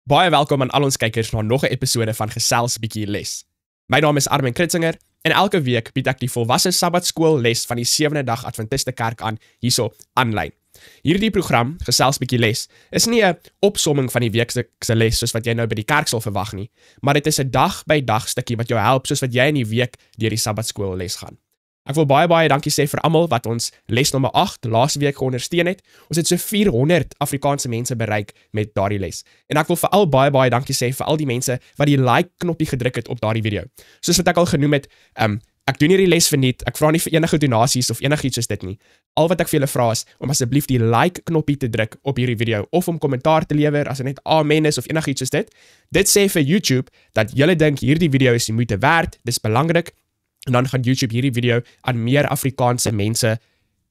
Baie welkom aan al ons kykers na nog 'n episode van Gesels bietjie les. My naam is Armin Kritzinger en elke week bied ek die volwasse Sabbatskool les van die 7de dag Adventiste Kerk aan hierso aanlyn. Hierdie program, Gesels bietjie les, is nie 'n opsomming van die week se les soos wat jy nou by die kerk sal verwag nie, maar dit is 'n dag by dag stukkie wat jou help soos wat jy in die week deur die Sabbatskool les gaan. Ek wil baie dankie sê vir almal wat ons les nommer 8 laaste week geondersteun het. Ons het so 400 Afrikaanse mense bereik met daardie les. En ek wil veral baie dankie sê vir al die mense wat die like knoppie gedruk het op daardie video. Soos wat ek al genoem het, ek doen hierdie les verniet. Ek vra nie vir enige donasies of enigiets soos dit nie. Al wat ek vir julle vra is om asseblief die like knoppie te druk op hierdie video of om kommentaar te lewer as dit net amen is of enigiets soos dit. Dit sê vir YouTube dat julle dink hierdie video is die moeite werd, dis belangrik. En dan gaan YouTube hierdie video aan meer Afrikaanse mense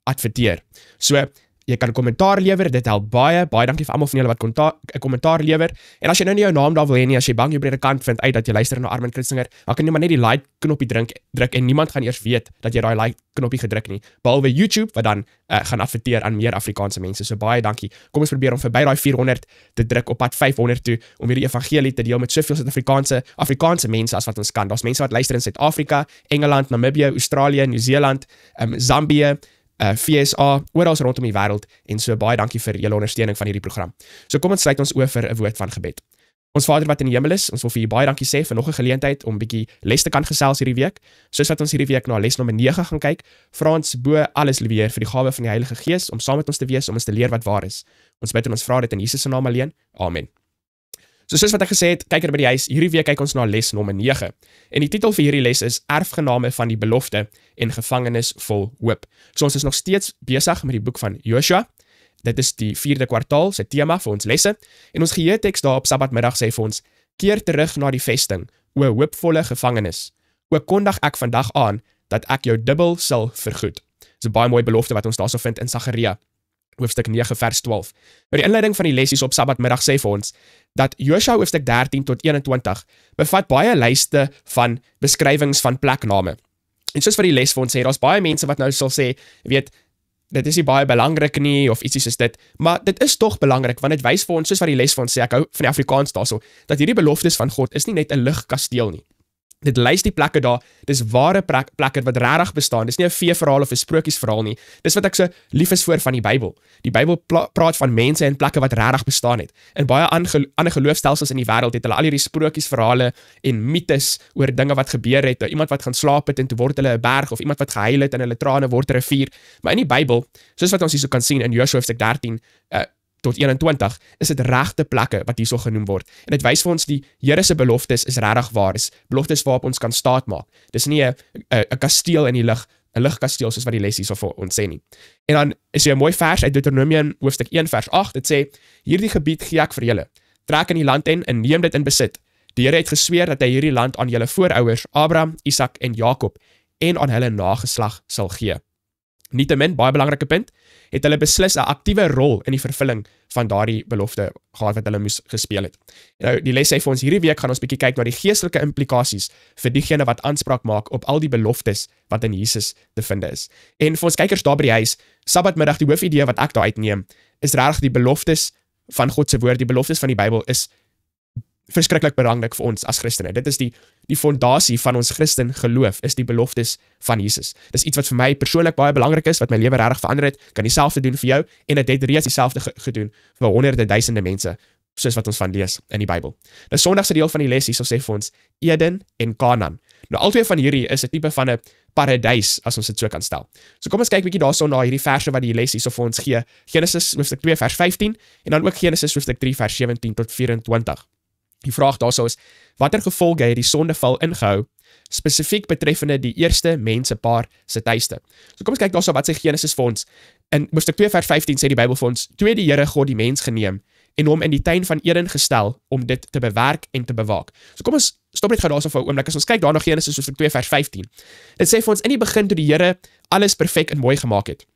adverteer. So, jy kan 'n kommentaar lewer, dit help baie dankie vir almal van julle wat 'n kommentaar lewer. En as jy nou nie jou naam daar wil hê nie, as jy bang jy predikant vind uit dat jy luister na Armin Kritzinger, dan kan jy maar net die like knoppie druk en niemand gaan eers weet dat jy daai like knoppie gedruk nie, behalwe YouTube wat dan gaan adverteer aan meer Afrikaanse mense. So baie dankie. Kom ons probeer om verby daai 400 te druk op pad 500 toe om hierdie evangelie te deel met soveel Suid-Afrikaanse mense as wat ons kan. Daar's mense wat luister in Suid-Afrika, Engeland, Namibië, Australië, Nieu-Seeland, Zambië, VSA, oral rondom die wêreld en so baie dankie vir julle ondersteuning van hierdie program. So kom ons sluit ons oë vir 'n woord van gebed. Ons Vader wat in die hemel is, ons wil vir U baie dankie sê vir nog 'n geleentheid om 'n bietjie les te kan gesels hierdie week. Soos wat ons hierdie week na les nommer 9 gaan kyk, vra ons bo alles liewer vir die gawe van die Heilige Gees om saam met ons te wees om ons te leer wat waar is. Ons bid en ons vra dit in Jesus se naam alleen. Amen. So soos wat ek gesê het, kyker by die huis, hierdie week kyk ons na les nommer 9. En die titel vir hierdie les is Erfgename van die belofte en gevangenis vol hoop. So ons is nog steeds besig met die boek van Joshua. Dit is die 4de kwartaal se tema vir ons lesse. En ons geheeteks daar op Sabbatmiddag sê vir ons: keer terug na die vesting, o hoopvolle gevangenis. O kondig ek vandag aan dat ek jou dubbel sal vergoed. Dis 'n baie mooi belofte wat ons daarso vind in Sagaria hoofstuk 9 vers 12. Maar die inleiding van die lesies op Sabbatmiddag sê vir ons dat Joshua hoofstuk 13 tot 21 bevat baie lyste van beskrywings van plekname. En soos vir die les vir ons sê, daar's baie mense wat nou sal sê, weet, dit is nie baie belangrik nie of ietsie soos dit, maar dit is tog belangrik want dit wys vir ons, soos wat die les vir ons sê, ek hou van die Afrikaans daarso, dat hierdie beloftes van God is nie net 'n lugkasteel nie. Dit lys die plekke daar, dis ware plekke wat regtig bestaan. Dis nie 'n feeverhaal of 'n sprokiesverhaal nie. Dis wat ek so lief is vir van die Bybel. Die Bybel praat van mense en plekke wat regtig bestaan het. In baie ander geloofstelsels in die wêreld het hulle al hierdie sprokiesverhale en mites oor dinge wat gebeur het. Iemand wat gaan slaap het en toe word hulle 'n berg of iemand wat gehuil het en hulle trane word 'n rivier. Maar in die Bybel, soos wat ons hierso kan sien in Joshua hoofstuk 13 tot 21, is dit regte plekke wat hierso genoem word. En dit wys vir ons die Here se beloftes is regtig waar, is beloftes waarop ons kan staatmaak. Dis nie 'n kasteel in die lug, 'n lugkasteel soos wat die les hierso vir ons sê nie. En dan is hier 'n mooi vers uit Deuteronomium hoofstuk 1 vers 8. Dit sê: hierdie gebied gee ek vir julle. Trek in die land en neem dit in besit. Die Here het gesweer dat hy hierdie land aan julle voorouers Abraham, Isak en Jakob en aan hulle nageslag sal gee. Nietemin, baie belangrike punt, het hulle beslis 'n aktiewe rol in die vervulling van daardie belofte gehad wat hulle moes gespeel het. Nou, die les sê vir ons hierdie week gaan ons bietjie kyk na die geestelike implikasies vir diegene wat aanspraak maak op al die beloftes wat in Jesus te vind is. En vir ons kykers daar by die huis, Sabbatmiddag, die hoofidee wat ek daar uitneem, is regtig die beloftes van God se woord, die beloftes van die Bybel is verskriklik belangrik vir ons as Christene. Dit is die fondasie van ons Christen geloof, is die beloftes van Jesus. Dis iets wat vir my persoonlik baie belangrik is, wat my lewe regtig verander het, kan dieselfde doen vir jou, en dit het reeds dieselfde gedoen vir honderde duisende mense, soos wat ons van lees in die Bybel. Nou Sondag se deel van die les hierso sê vir ons Eden en Kanaan. Nou albei van hierdie is 'n tipe van 'n paradys, as ons dit so kan stel. So kom ons kyk bietjie daarso na hierdie verse wat die les hierso vir ons gee. Genesis hoofstuk 2 vers 15 en dan ook Genesis hoofstuk 3 vers 17 tot 24. Die vraag daarso is: watter gevolge het die sondeval ingehou, spesifiek betreffende die eerste mensepaar se tuiste? So kom ons kyk daarso wat sê Genesis vir ons. In hoofstuk 2 vers 15 sê die Bybel vir ons: toe het die Here God die mens geneem en hom in die tuin van Eden gestel om dit te bewerk en te bewaak. So kom ons stop net gou daarso vir 'n oomblik. As ons kyk daar na Genesis hoofstuk 2 vers 15. Dit sê vir ons in die begin toe die Here alles perfek en mooi gemaak het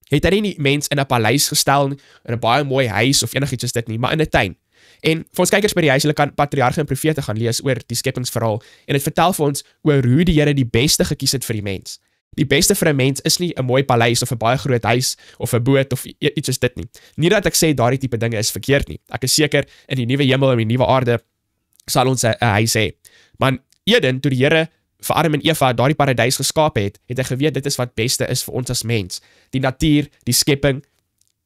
hy nie die mens in 'n paleis gestel, in 'n baie mooi huis of enigiets soos dit nie, maar in 'n tuin. En vir ons kykers by die huis, hulle kan Patriarge en Profete gaan lees oor die skepingsverhaal en dit vertel vir ons oor hoe die Here die beste gekies het vir die mens. Die beste vir 'n mens is nie 'n mooi paleis of 'n baie groot huis of 'n boot of iets soos dit nie. Nie dat ek sê daardie tipe dinge is verkeerd nie. Ek is seker in die nuwe hemel en die nuwe aarde sal ons 'n huis hê. Maar in Eden, toe die Here vir Adam en Eva daardie paradys geskaap het, het hy geweet dit is wat beste is vir ons as mens. Die natuur, die skepping,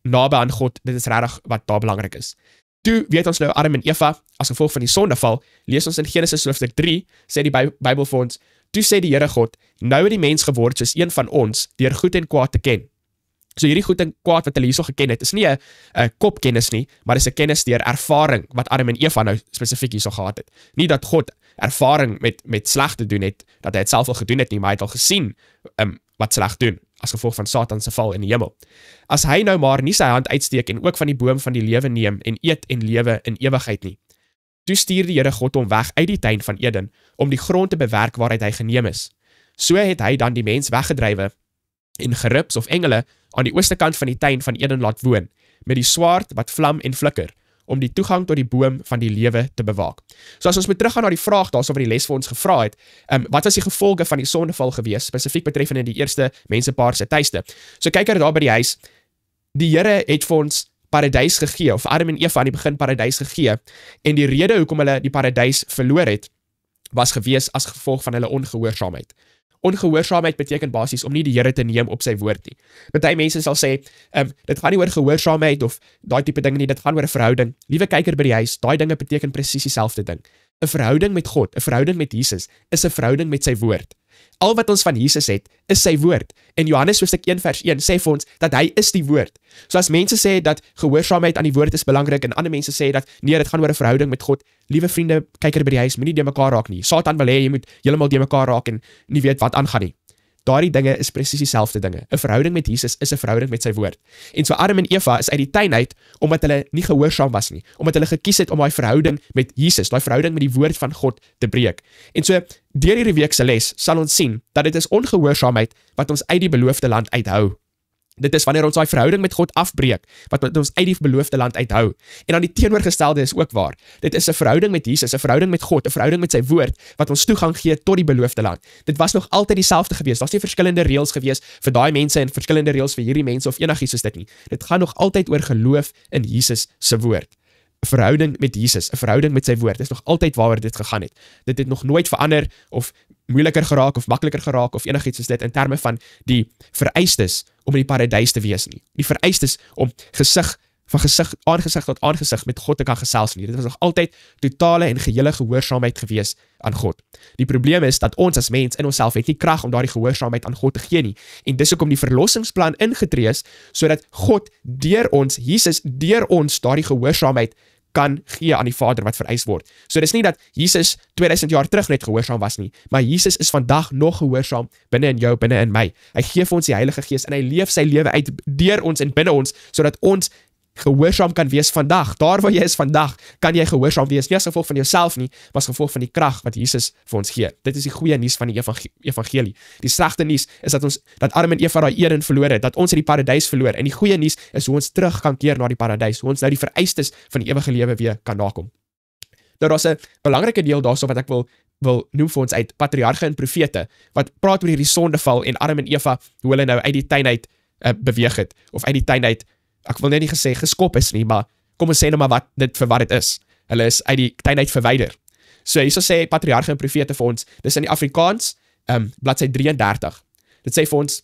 naby aan God, dit is regtig wat daar belangrik is. Toe weet ons nou Adam en Eva, as gevolg van die sondeval, lees ons in Genesis hoofstuk 3, sê die Bybel vir ons, toe sê die Here God, nou het die mens geword soos een van ons, deur goed en kwaad te ken. So hierdie goed en kwaad wat hulle hierso geken het, is nie 'n kopkennis nie, maar is 'n kennis deur ervaring, wat Adam en Eva nou spesifiek hierso gehad het. Nie dat God ervaring met sleg te doen het, dat hy het self al gedoen het nie, maar hy het al gesien wat sleg doen, as gevolg van Satan se val in die hemel. As hy nou maar nie sy hand uitsteek en ook van die boom van die lewe neem en eet en lewe in ewigheid nie. Toe stuur die Here God hom weg uit die tuin van Eden, om die grond te bewerk waaruit hy geneem is. So het hy dan die mens weggedrywe en gerips of engele aan die ooste kant van die tuin van Eden laat woon, met die swaard wat vlam en flikker, om die toegang tot die boom van die lewe te bewaak. So as ons moet teruggaan na die vraag daarso wat die les vir ons gevra het, wat was die gevolge van die sondeval gewees, spesifiek betreffende die eerste mensepaar se tuiste. So kyk daar by die huis, die Here het vir ons paradys gegee, of Adam en Eva aan die begin paradys gegee, en die rede hoekom hulle die paradys verloor het, was gewees as gevolg van hulle ongehoorsaamheid. Ongehoorsaamheid beteken basies om nie die Here te neem op sy woord nie. Party mense sal sê, dit gaan nie oor gehoorsaamheid of daai tipe dinge nie, dit gaan oor 'n verhouding. Liewe kyker by die huis, daai dinge beteken presies dieselfde ding. 'n Verhouding met God, 'n verhouding met Jesus, is 'n verhouding met sy woord. Al wat ons van Jesus het, is sy woord. En Johannes hoofstuk 1 vers 1 sê vir ons dat hy is die woord. So as mense sê dat gehoorsaamheid aan die woord is belangrik en ander mense sê dat nee, dit gaan oor 'n verhouding met God, liewe vriende, kyker by die huis, moenie de mekaar raak nie. Satan wil hê jy moet heeltemal de mekaar raak en nie weet wat aangaan nie. Daardie dinge is presies dieselfde dinge. 'n Verhouding met Jesus is 'n verhouding met sy woord. En so Adam en Eva is uit die tuin uit omdat hulle nie gehoorsaam was nie, omdat hulle gekies het om daai verhouding met Jesus, daai verhouding met die woord van God te breek. En so deur hierdie week se les sal ons sien dat dit is ongehoorsaamheid wat ons uit die beloofde land uithou. Dit is wanneer ons daai verhouding met God afbreek, wat ons uit die beloofde land uithou. En dan die teenoorgestelde is ook waar. Dit is 'n verhouding met Jesus, 'n verhouding met God, 'n verhouding met sy woord, wat ons toegang gee tot die beloofde land. Dit was nog altyd dieselfde gewees. Daar's nie verskillende reëls gewees vir daai mense en verskillende reëls vir hierdie mense of enigiets soos dit nie. Dit gaan nog altyd oor geloof in Jesus se woord. 'n Verhouding met Jesus, 'n verhouding met sy woord. Dit is nog altyd waaroor dit gegaan het. Dit het nog nooit verander of moeiliker geraak of makliker geraak of enigiets soos dit in terme van die vereistes om in die paradys te wees nie. Die vereistes om aangesig tot aangesig met God te kan gesels nie. Dit was nog altyd totale en gehele gehoorsaamheid gewees aan God. Die probleem is dat ons as mens in onsself het nie krag om daardie gehoorsaamheid aan God te gee nie. En dis hoekom die verlossingsplan ingetree is, sodat God deur ons, Jesus deur ons daardie gehoorsaamheid kan gee aan die Vader wat vereis word. So dis nie dat Jesus 2000 jaar terug net gehoorsaam was nie, maar Jesus is vandag nog gehoorsaam binne in jou, binne in my. Hy gee vir ons die Heilige Gees en hy leef sy lewe uit deur ons en binne ons, sodat ons gehoorsaam kan wees vandag. Daar waar jy is vandag, kan jy gehoorsaam wees, nie as gevolg van jouself nie, maar as gevolg van die krag wat Jesus vir ons gee. Dit is die goeie nuus van die evangelie. Die slegte nuus is dat Adam en Eva daai Eden verloor het, dat ons het die paradys verloor, en die goeie nuus is hoe ons terug kan keer na die paradys, hoe ons nou die vereistes van die ewige lewe weer kan nakom. Nou daar's 'n belangrike deel daarso wat ek wil noem vir ons uit Patriarge en Profete, wat praat oor hierdie sondeval en Adam en Eva, hoe hulle nou uit die tuin uit beweeg het, of uit die tuin uit, ek wil net nie gesê geskop is nie, maar kom ons sê nou maar wat dit is. Hulle is uit die tuin uit verwyder. So hierso sê Patriarge en Profete vir ons, dis in die Afrikaans, bladsy 33. Dit sê vir ons,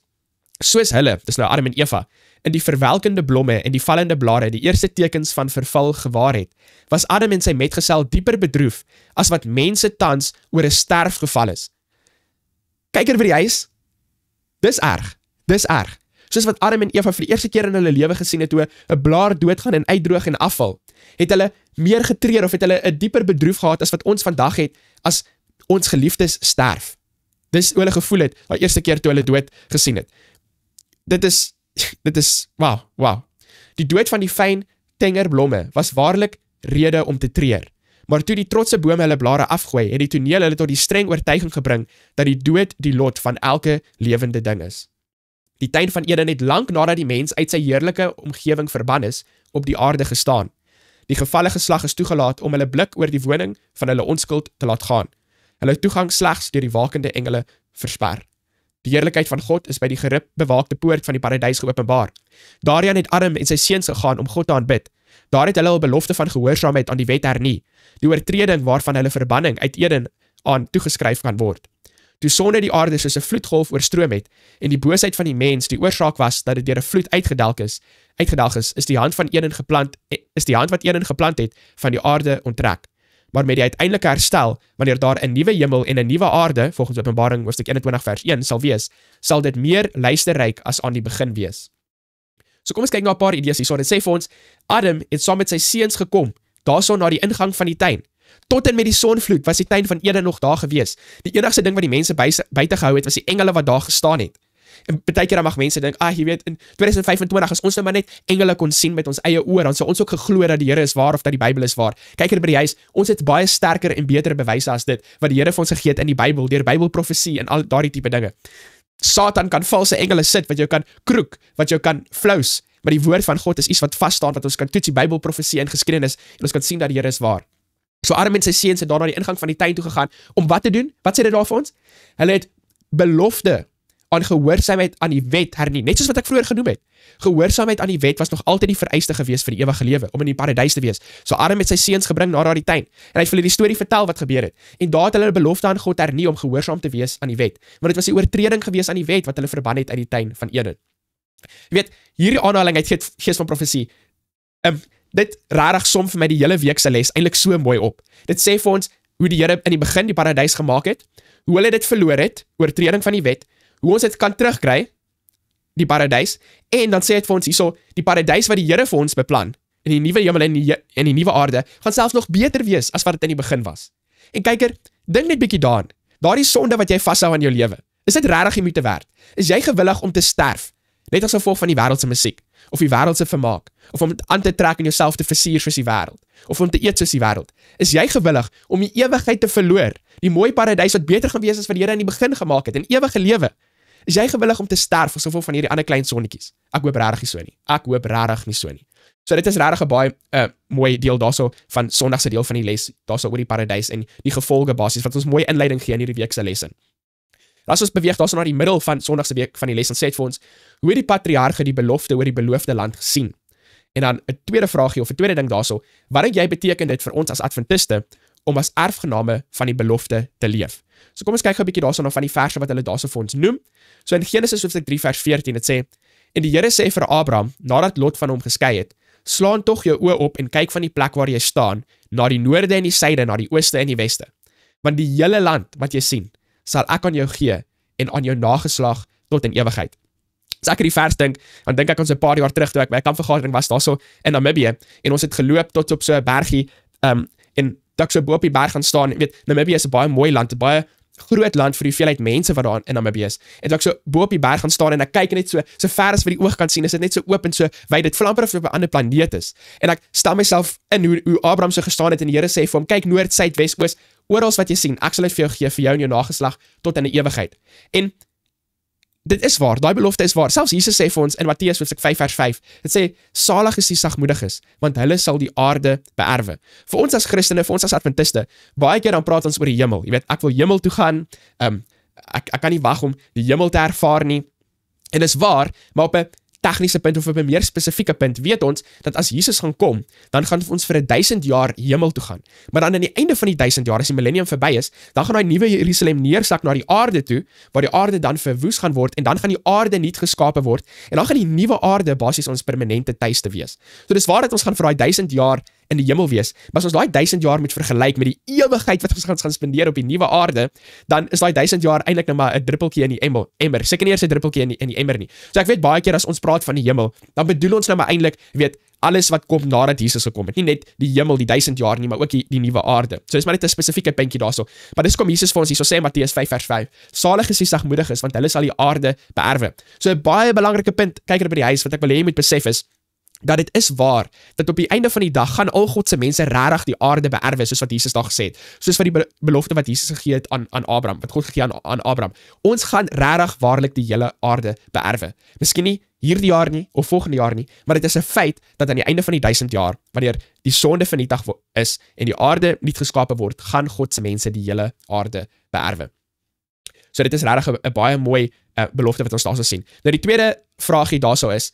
soos hulle, dis nou Adam en Eva, in die verwelkende blomme en die vallende blare die eerste tekens van verval gewaar het, was Adam en sy metgesel dieper bedroef as wat mense tans oor 'n sterfgeval is. Kyk er by die huis, dis erg. Soos wat Adam en Eva vir die eerste keer in hulle lewe gesien het, hoe 'n blaar doodgaan en uitdroog en afval, het hulle meer getreur of het hulle 'n dieper bedroef gehad as wat ons vandag het as ons geliefdes sterf. Dis hoe hulle gevoel het, die eerste keer toe hulle dood gesien het. Dit is, wow. Die dood van die fyn, tenger blomme was waarlik rede om te treur. Maar toe die trotse bome hulle blare afgooi, het die toneel hulle tot die streng oortuiging gebring, dat die dood die lot van elke lewende ding is. Die tuin van Eden het lank nadat die mens uit sy heerlike omgewing verban is, op die aarde gestaan. Die gevalle geslag is toegelaat om hulle blik oor die woning van hulle onskuld te laat gaan. Hulle toegang slegs deur die wakende engele versper. Die heerlikheid van God is by die gerib bewaakte poort van die paradys geopenbaar. Daarin het Adam en sy seuns gegaan om God te aanbid. Daar het hulle 'n belofte van gehoorsaamheid aan die wet hernie, die oortreding waarvan hulle verbanning uit Eden aan toegeskryf kan word. Toe sonde die aarde soos 'n vloedgolf oorstroom het en die boosheid van die mens die oorsaak was dat dit deur 'n vloed uitgedelg is, is die hand wat Eden geplant het van die aarde onttrek. Maar met die uiteindelike herstel, wanneer daar 'n nuwe hemel en 'n nuwe aarde, volgens Openbaring hoofstuk 21 vers 1 sal wees, sal dit meer luisterryk as aan die begin wees. So kom ons kyk na 'n paar idees hierso. Dit sê vir ons, Adam het saam met sy seuns gekom, daarso na die ingang van die tuin. Tot en met die sonvloed was die tuin van Eden nog daar gewees. Die enigste ding wat die mense buite gehou het, was die engele wat daar gestaan het. En baie keer dan mag mense dink, jy weet, in 2025, as ons nou maar net engele kon sien met ons eie oë, dan sou ons ook geglo dat die Here is waar of dat die Bybel is waar. Kyk hier by die huis, ons het baie sterker en beter bewyse as dit, wat die Here vir ons gegee het in die Bybel, deur Bybelprofesie en al daardie tipe dinge. Satan kan valse engele sit, wat jou kan kroek, wat jou kan flous, maar die woord van God is iets wat vasstaan, wat ons kan toets, die Bybelprofesie en geskiedenis, en ons kan sien dat die Here is waar. So Adam en sy seuns het daar na die ingang van die tuin toe gegaan, om wat te doen? Wat sê dit daar vir ons? Hulle het belofte aan gehoorsaamheid aan die wet hernie, net soos wat ek vroeër genoem het. Gehoorsaamheid aan die wet was nog altyd die vereiste gewees vir die ewige lewe, om in die paradys te wees. So Adam het sy seuns gebring na daardie tuin, en hy het vir hulle die storie vertel wat gebeur het. En daar het hulle 'n belofte aan God hernie om gehoorsaam te wees aan die wet, want dit was die oortreding gewees aan die wet wat hulle verban het uit die tuin van Eden. Jy weet, hierdie aanhaling uit Gees van Profesie, dit rarig som vir my die hele week se les eintlik so mooi op. Dit sê vir ons hoe die Here in die begin die paradys gemaak het, hoe hulle dit verloor het, oortreding van die wet, hoe ons dit kan terugkry, die paradys, en dan sê dit vir ons hierso, die paradys wat die Here vir ons beplan, in die nuwe hemel en die nuwe aarde, gaan selfs nog beter wees as wat dit in die begin was. En kyker, dink net bietjie daaraan, daardie sonde wat jy vashou aan jou lewe, is dit regtig die moeite werd? Is jy gewillig om te sterf, net as gevolg van die wêreldse musiek, of die wêreldse vermaak, of om dit aan te trek en jouself te versier soos die wêreld, of om te eet soos die wêreld? Is jy gewillig om die ewigheid te verloor, die mooi paradys wat beter gaan wees as wat die Here in die begin gemaak het, en ewige lewe? Is jy gewillig om te sterf as gevolg van hierdie ander klein sonnetjies? Ek hoop regtig nie so nie. Ek hoop regtig nie so nie. So dit is regtig 'n baie mooi deel daarso van Sondag se deel van die les, daarso oor die paradys en die gevolge basies wat ons mooi inleiding gee in hierdie week se lesse. As ons beweeg daarso na die middel van Sondag se week van die les, dan sê dit vir ons, hoe het die patriarge die belofte oor die beloofde land gesien? En dan 'n tweede vraagie of 'n tweede ding daarso, wat dink jy beteken dit vir ons as adventiste om as erfgename van die belofte te leef? So kom ons kyk gou 'n bietjie daarso na van die verse wat hulle daarso vir ons noem. So in Genesis hoofstuk 3 vers 14, dit sê, en die Here sê vir Abraham, nadat Lot van hom geskei het, slaan tog jou oë op en kyk van die plek waar jy staan, na die noorde en die suide, na die ooste en die weste. Want die hele land wat jy sien, sal ek aan jou gee en aan jou nageslag tot in ewigheid. As ek die vers dink, dan dink ek ons 'n paar jaar terug toe ek by 'n kampvergadering was daarso in Namibië, en ons het geloop tot op so 'n bergie, en dat ek so bo op die berg gaan staan. Jy weet, Namibië is 'n baie mooi land, 'n baie groot land vir die hoeveelheid mense wat daar in Namibië is. En toe ek so bo op die berg gaan staan en ek kyk net so ver as wat die oog kan sien, is dit net so oop en so wyd, dit voel amper of dit op 'n ander planeet is. En ek stel myself in hoe Abraham so gestaan het en die Here sê vir hom, kyk noord, suid, wes, oos, oral wat jy sien, ek sal dit vir jou gee, vir jou en jou nageslag tot in die ewigheid. En dit is waar, daai belofte is waar. Selfs Jesus sê vir ons in Matteus hoofstuk 5 vers 5, dit sê, salig is die sagmoediges, want hulle sal die aarde beerwe. Vir ons as Christene, vir ons as Adventiste, baie keer dan praat ons oor die hemel. Jy weet, ek wil hemel toe gaan, ek kan nie wag om die hemel te ervaar nie. En dis waar, maar op 'n tegniese punt of op 'n meer spesifieke punt, weet ons dat as Jesus gaan kom, dan gaan ons vir 1000 jaar hemel toe gaan. Maar dan aan die einde van die 1000 jaar, as die millennium verby is, dan gaan daai nuwe Jerusalem neersak na die aarde toe, waar die aarde dan verwoes gaan word, en dan gaan die aarde nuut geskape word, en dan gaan die nuwe aarde basies ons permanente tuiste wees. So dis waar dat ons gaan vir daai 1000 jaar in die hemel wees, maar as ons daai 1000 jaar moet vergelyk met die ewigheid wat ons gaan spandeer op die nuwe aarde, dan is daai 1000 jaar eintlik net maar 'n druppeltjie in die emmer. Seker nie eers 'n druppeltjie in die emmer nie. So ek weet baie keer as ons praat van die hemel, dan bedoel ons nou maar eintlik, weet, alles wat kom nadat Jesus gekom het. Nie net die hemel, die 1000 jaar nie, maar ook die nuwe aarde. So dis maar net 'n spesifieke puntjie daarso. Maar dis kom Jesus vir ons hier, so sê Matteus 5 vers 5. Salig is die sagmoediges, want hulle sal die aarde beerwe. So 'n baie belangrike punt, kyk by die huis, wat ek wil hê jy moet besef is, dat dit is waar, dat op die einde van die dag gaan al God se mense regtig die aarde beerwe, soos wat Jesus daar gesê het, soos wat die belofte wat Jesus gegee het aan Abraham, wat God gegee aan Abraham. Ons gaan regtig waarlik die hele aarde beerwe. Miskien nie hierdie jaar nie, of volgende jaar nie, maar dit is 'n feit dat aan die einde van die 1000 jaar, wanneer die sonde vernietig is, en die aarde nuut geskape word, gaan God se mense die hele aarde beerwe. So dit is regtig 'n baie mooi belofte wat ons daar sal sien. Nou die tweede vraagie daarso is,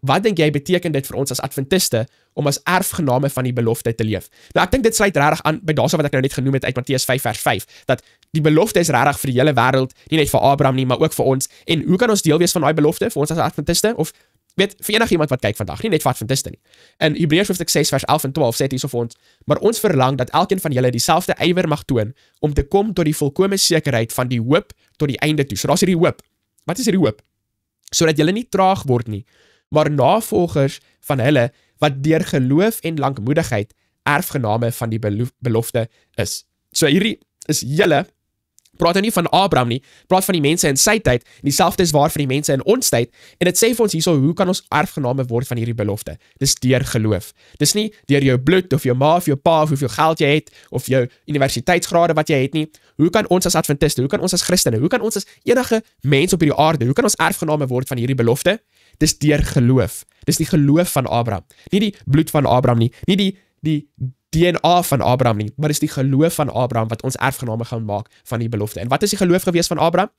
wat dink jy beteken dit vir ons as Adventiste om as erfgename van die belofte te leef? Nou ek dink dit sluit regtig aan by daarso wat ek nou net genoem het uit Matteus 5 vers 5, dat die belofte is regtig vir die hele wêreld, nie net vir Abraham nie, maar ook vir ons. En hoe kan ons deel wees van daai belofte vir ons as Adventiste? Of weet, vir enigiemand wat kyk vandag, nie net vir Adventiste nie. In Hebreërs hoofstuk 6 vers 11 en 12 sê dit hierso vir ons, maar ons verlang dat elkeen van julle dieselfde ywer mag toon om te kom tot die volkomme sekerheid van die hoop tot die einde toe. So daar's hierdie hoop. Wat is hierdie hoop? Sodat julle nie traag word nie, maar navolgers van hulle wat deur geloof en lankmoedigheid erfgename van die belofte is. So hierdie is julle, praat nie van Abraham nie, praat van die mense in sy tyd, en dieselfde is waar vir die mense in ons tyd, en dit sê vir ons hierso, hoe kan ons erfgename word van hierdie belofte? Dis deur geloof. Dis nie deur jou bloed, of jou ma, of jou pa, of hoeveel geld jy het, of jou universiteitsgrade wat jy het nie. Hoe kan ons as Adventiste, hoe kan ons as Christene, hoe kan ons as enige mens op hierdie aarde, hoe kan ons erfgename word van hierdie belofte? Dis deur geloof. Dis die geloof van Abraham. Nie die bloed van Abraham nie, nie die DNA van Abraham nie, maar dis die geloof van Abraham wat ons erfgename gaan maak van die belofte. En wat is die geloof gewees van Abraham?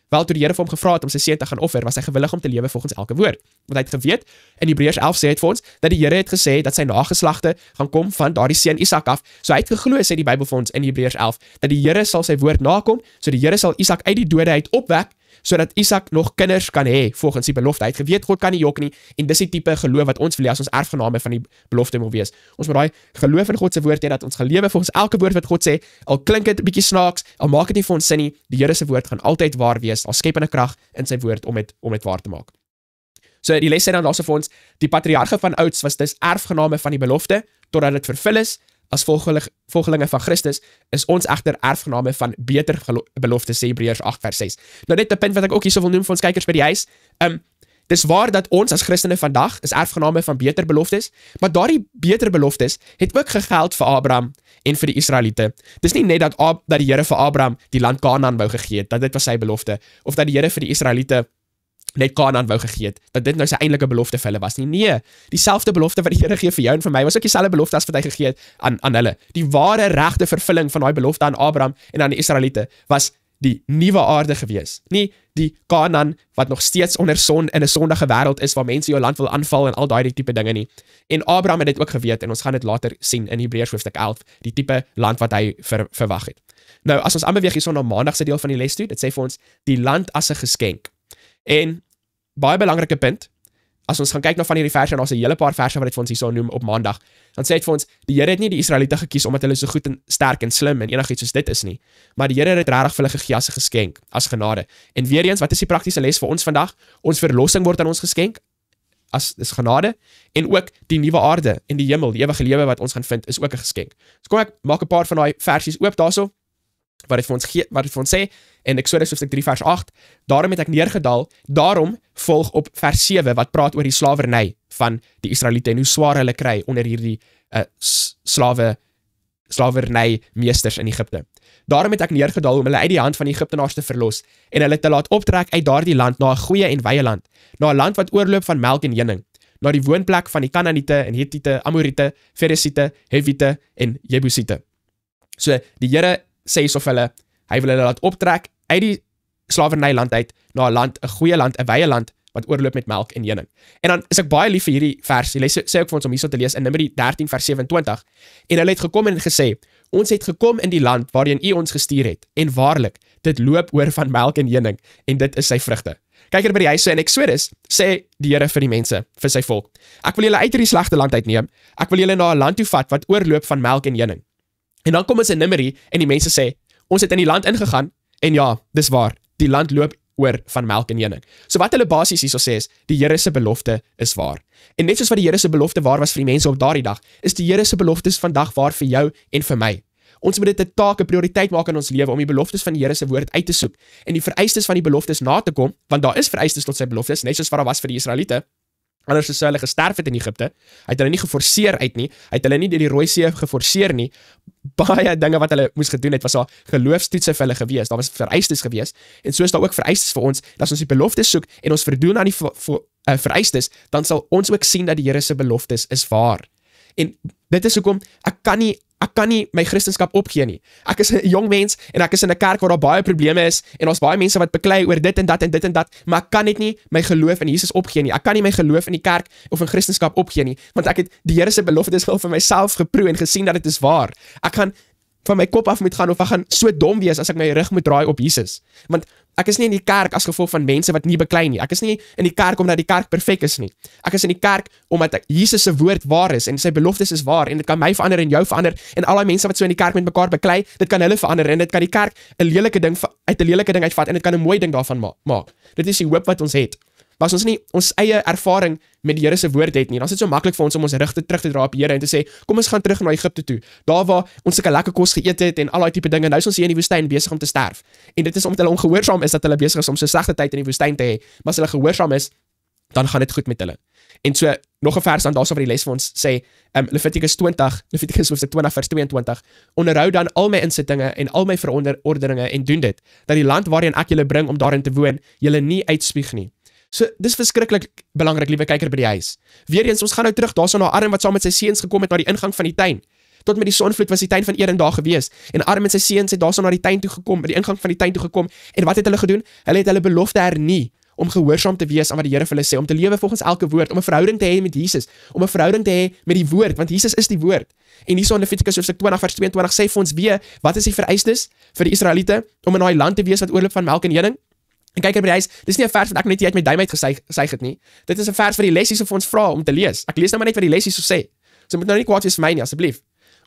Wel, toe die Here vir hom gevra het om sy seun te gaan offer, was hy gewillig om te lewe volgens elke woord. Want hy het geweet, in Hebreërs 11 sê dit vir ons, dat die Here het gesê dat sy nageslagte gaan kom van daardie seun Isak af. So hy het geglo, sê die Bybel vir ons in Hebreërs 11, dat die Here sal sy woord nakom, so die Here sal Isak uit die dode uit opwek, sodat Isak nog kinders kan hê volgens die belofte. Hy het geweet God kan nie jok nie, en dis die tipe geloof wat ons wil hê as ons erfgename van die belofte wil wees. Ons moet daai geloof in God se woord hê, dat ons gaan lewe volgens elke woord wat God sê, al klink dit 'n bietjie snaaks, al maak dit nie vir ons sin nie, die Here se woord gaan altyd waar wees, al skepende krag in sy woord om dit waar te maak. So die les sê dan daarso vir ons, die patriarge van ouds was dus erfgename van die belofte, totdat dit vervul is. As volgelinge van Christus is ons egter erfgename van beter belofte, sê Hebreërs 8 vers 6. Nou net 'n punt wat ek ook hierso wil noem vir ons kykers by die huis. Dis waar dat ons as Christene vandag is erfgename van beter beloftes, maar daardie beter beloftes het ook gegeld vir Abraham en vir die Israeliete. Dis nie net dat die Here vir Abraham die land Kanaan wou gegee het, dat dit was sy belofte, of dat die Here vir die Israeliete net Kanaan wou gegee het, dat dit nou sy eintlike belofte vir hulle was nie. Nee, dieselfde belofte wat die Here gee vir jou en vir my, was ook dieselfde belofte as wat hy gegee het aan hulle. Die ware regte vervulling van daai belofte aan Abraham en aan die Israeliete was die nuwe aarde gewees. Nie die Kanaan wat nog steeds onder son in 'n sondige wêreld is, waar mense jou land wil aanval en al daai tipe dinge nie. En Abraham het dit ook geweet, en ons gaan dit later sien in Hebreërs hoofstuk 11, die tipe land wat hy verwag het. Nou, as ons aanbeweeg hierson na maandag se deel van die les toe, dit sê vir ons, die land as 'n geskenk. En baie belangrike punt, as ons gaan kyk na van hierdie verse, en daar's 'n hele paar verse wat dit vir ons hierso noem op maandag, dan sê dit vir ons, die Here het nie die Israeliete gekies omdat hulle so goed en sterk en slim en enigiets soos dit is nie, maar die Here het regtig vir hulle gegee as 'n geskenk, as genade. En weer eens, wat is die praktiese les vir ons vandag? Ons verlossing word aan ons geskenk, as is genade, en ook die nuwe aarde en die hemel, die ewige lewe wat ons gaan vind, is ook 'n geskenk. So kom ek maak 'n paar van daai versies oop daarso, wat dit vir ons sê, in Eksodus hoofstuk 3 vers 8, daarom het ek neergedaal, daarom volg op vers 7, wat praat oor die slawerny van die Israeliete, en hoe swaar hulle kry onder hierdie slawerny meesters in Egipte. Daarom het ek neergedaal om hulle uit die hand van die Egiptenaars te verlos, en hulle te laat optrek uit daardie land na 'n goeie en wye land, na 'n land wat oorloop van melk en honing, na die woonplek van die Kanaaniete en Hittiete, Amoriete, Feresiete, Hewiete en Jebusiete. So die Here sê so vir hulle, hy wil hulle laat optrek uit die slawernyland uit, na 'n land, 'n goeie land, 'n wye land, wat oorloop met melk en honing. En dan is ek baie lief vir hierdie vers, die sê ook vir ons om hierso te lees in Numeri 13 vers 27, en hulle het gekom en gesê, ons het gekom in die land waarheen u ons gestuur het, en waarlik, dit loop oor van melk en honing, en dit is sy vrugte. Kyk hier by die huis, so in Eksodus, sê die Here vir die mense, vir sy volk, ek wil julle uit hierdie slegte land uitneem, ek wil julle na 'n land toe vat, wat oorloop van melk en honing. En dan kom ons in Numeri, en die mense sê, ons het in die land ingegaan, en ja, dis waar, die land loop oor van melk en honing. So wat hulle basies hierso sê is, die Here se belofte is waar. En net soos wat die Here se belofte waar was vir die mense op daardie dag, is die Here se beloftes vandag waar vir jou en vir my. Ons moet dit 'n taak, 'n prioriteit maak in ons lewe om die beloftes van die Here se woord uit te soek en die vereistes van die beloftes na te kom, want daar is vereistes tot sy beloftes, net soos wat daar was vir die Israeliete. Anders sou hulle gesterf het in Egipte. Hy het hulle nie geforseer uit nie. Hy het hulle nie deur die Rooi See geforseer nie. Baie dinge wat hulle moes gedoen het, was daar geloofstoetse vir hulle gewees. Daar was vereistes gewees. En so is daar ook vereistes vir ons, dat ons die beloftes soek en ons verdoen aan die vereistes, dan sal ons ook sien dat die Here se beloftes is waar. En dit is hoekom ek kan nie ek kan nie my Christendom opgee nie. Ek is 'n jong mens en ek is in 'n kerk waar daar baie probleme is en daar's baie mense wat beklei oor dit en dat en dit en dat, maar ek kan net nie my geloof in Jesus opgee nie. Ek kan nie my geloof in die kerk of in Christendom opgee nie, want ek het die Here se beloftes al vir myself geproe en gesien dat dit is waar. Ek gaan van my kop af moet gaan of ek gaan so dom wees as ek my rug moet draai op Jesus. Want ek is nie in die kerk as gevolg van mense wat nie beklei nie. Ek is nie in die kerk omdat die kerk perfek is nie. Ek is in die kerk omdat Jesus se woord waar is en sy beloftes is waar en dit kan my verander en jou verander en al die mense wat so in die kerk met mekaar beklei, dit kan hulle verander en dit kan die kerk 'n lelike ding uit 'n lelike ding uitvat en dit kan 'n mooi ding daarvan maak. Dit is die hoop wat ons het. Maar as ons nie ons eie ervaring met die Here se woord het nie, dan is dit so maklik vir ons om ons rug terug te draai op die Here en te sê, kom ons gaan terug na Egipte toe. Daar waar ons sulke lekker kos geëet het en al daai tipe dinge. Nou is ons hier in die woestyn besig om te sterf. En dit is omdat hulle ongehoorsaam is dat hulle besig is om so slegte tyd in die woestyn te hê. Maar as hulle gehoorsaam is, dan gaan dit goed met hulle. En so nog 'n vers dan daarso wat die les vir ons sê, Levitikus hoofstuk 20 vers 22. Onderhou dan al my insittinge en al my verordeninge en doen dit, dat die land waarheen ek julle bring om daarin te woon, julle nie uitspieg nie. So, dis verskriklik belangrik, liewe kyker by die huis. Weereens, ons gaan nou terug daarso na Adam wat saam met sy seuns gekom het na die ingang van die tuin. Tot met die sonvloed was die tuin van Eden daar gewees. En Adam en sy seuns het daarso na die tuin toe gekom, by die ingang van die tuin toe gekom. En wat het hulle gedoen? Hulle het hulle belofte hernie om gehoorsaam te wees aan wat die Here vir hulle sê, om te lewe volgens elke woord, om 'n verhouding te hê met Jesus, om 'n verhouding te hê met die woord, want Jesus is die woord. En hierso in Levitikus hoofstuk 20 vers 22 sê vir ons weer, wat is die vereistes vir die Israeliete om in daai land te wees wat oorloop van melk en honing? En kyk by die huis, dis nie 'n vers wat ek net hier uit my duim uit gesuig het nie. Dit is 'n vers vir die lessies vir ons vra om te lees. Ek lees nou maar net wat die lessies so sê. So moet nou nie kwaad wees vir my nie, asseblief.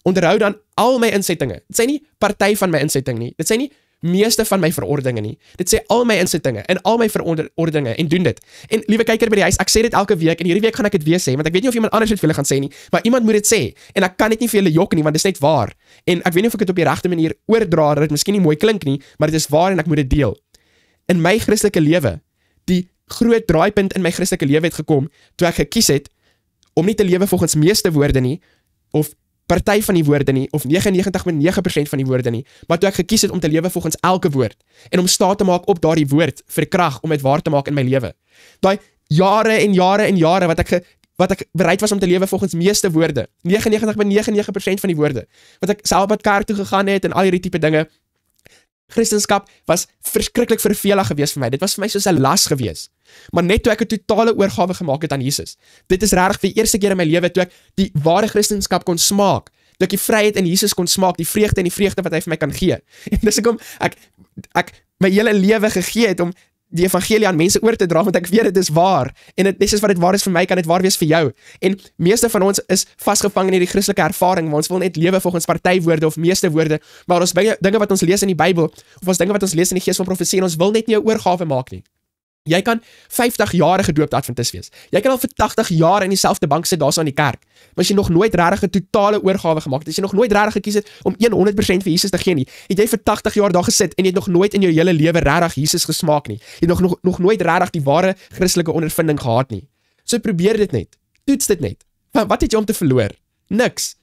Onderhou dan al my insettinge. Dit sê nie party van my insetting nie. Dit sê nie meeste van my verordeninge nie. Dit sê al my insettinge en al my verordeninge en doen dit. En liewe kyker by die huis, ek sê dit elke week en hierdie week gaan ek dit weer sê, want ek weet nie of iemand anders dit vir julle gaan sê nie, maar iemand moet dit sê. En ek kan dit nie vir julle jok nie, want dit is net waar. En ek weet nie of ek dit op die regte manier oordra dat dit miskien nie mooi klink nie, maar dit is waar en ek moet dit deel. In my Christelike lewe, die groot draaipunt in my Christelike lewe het gekom, toe ek gekies het, om nie te lewe volgens meeste woorde nie, of party van die woorde nie, of 99,9% van die woorde nie, maar toe ek gekies het om te lewe volgens elke woord, en om staat te maak op daardie woord, vir krag, om dit waar te maak in my lewe. Daai jare en jare en jare, wat ek bereid was om te lewe volgens meeste woorde, 99,99% van die woorde, wat ek self wat kerk toe gegaan het, en al hierdie type dinge, Christenskap was verskriklik vervelig gewees vir my. Dit was vir my soos 'n las gewees. Maar net toe ek 'n totale oorgawe gemaak het aan Jesus. Dit is regtig vir die eerste keer in my lewe toe ek die ware Christenskap kon smaak. Toe ek die vryheid in Jesus kon smaak, die vreugde en die vreugde wat hy vir my kan gee. En dis hoekom ek my hele lewe gegee het om die evangelie aan mense oor te dra, want ek weet dit is waar. En dit is wat dit waar is vir my, kan dit waar wees vir jou. En meeste van ons is vasgevang in hierdie Christelike ervaring, want ons wil net lewe volgens partywoorde of meeste woorde, maar ons dinge wat ons lees in die Bybel, of ons dinge wat ons lees in die Gees van Profesie, en ons wil net nie 'n oorgawe maak nie. Jy kan 50 jaar gedoopte adventis wees. Jy kan al vir 80 jaar in dieselfde bank sit daarso in die kerk. Maar as jy nog nooit regtig 'n totale oorgawe gemaak het, as jy nog nooit regtig gekies het om 100% vir Jesus te gee nie, het jy vir 80 jaar daar gesit en jy het nog nooit in jou hele lewe regtig Jesus gesmaak nie. Jy het nog nooit regtig die ware Christelike ondervinding gehad nie. So probeer dit net. Toets dit net. Wat het jy om te verloor? Niks.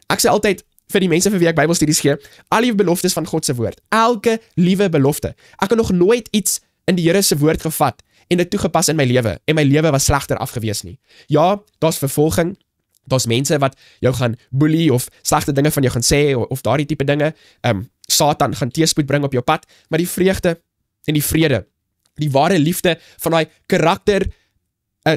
Ek sê altyd vir die mense vir wie ek Bybelstudies gee, al die beloftes van God se woord, elke liewe belofte. Ek het nog nooit iets in die Here se woord gevat en dit toegepas in my lewe en my lewe was slegter afgewees nie. Ja, daar's vervolging, daar's mense wat jou gaan boelie of slegte dinge van jou gaan sê of daardie tipe dinge. Satan gaan teëspoed bring op jou pad, maar die vreugde en die vrede, die ware liefde van daai karakter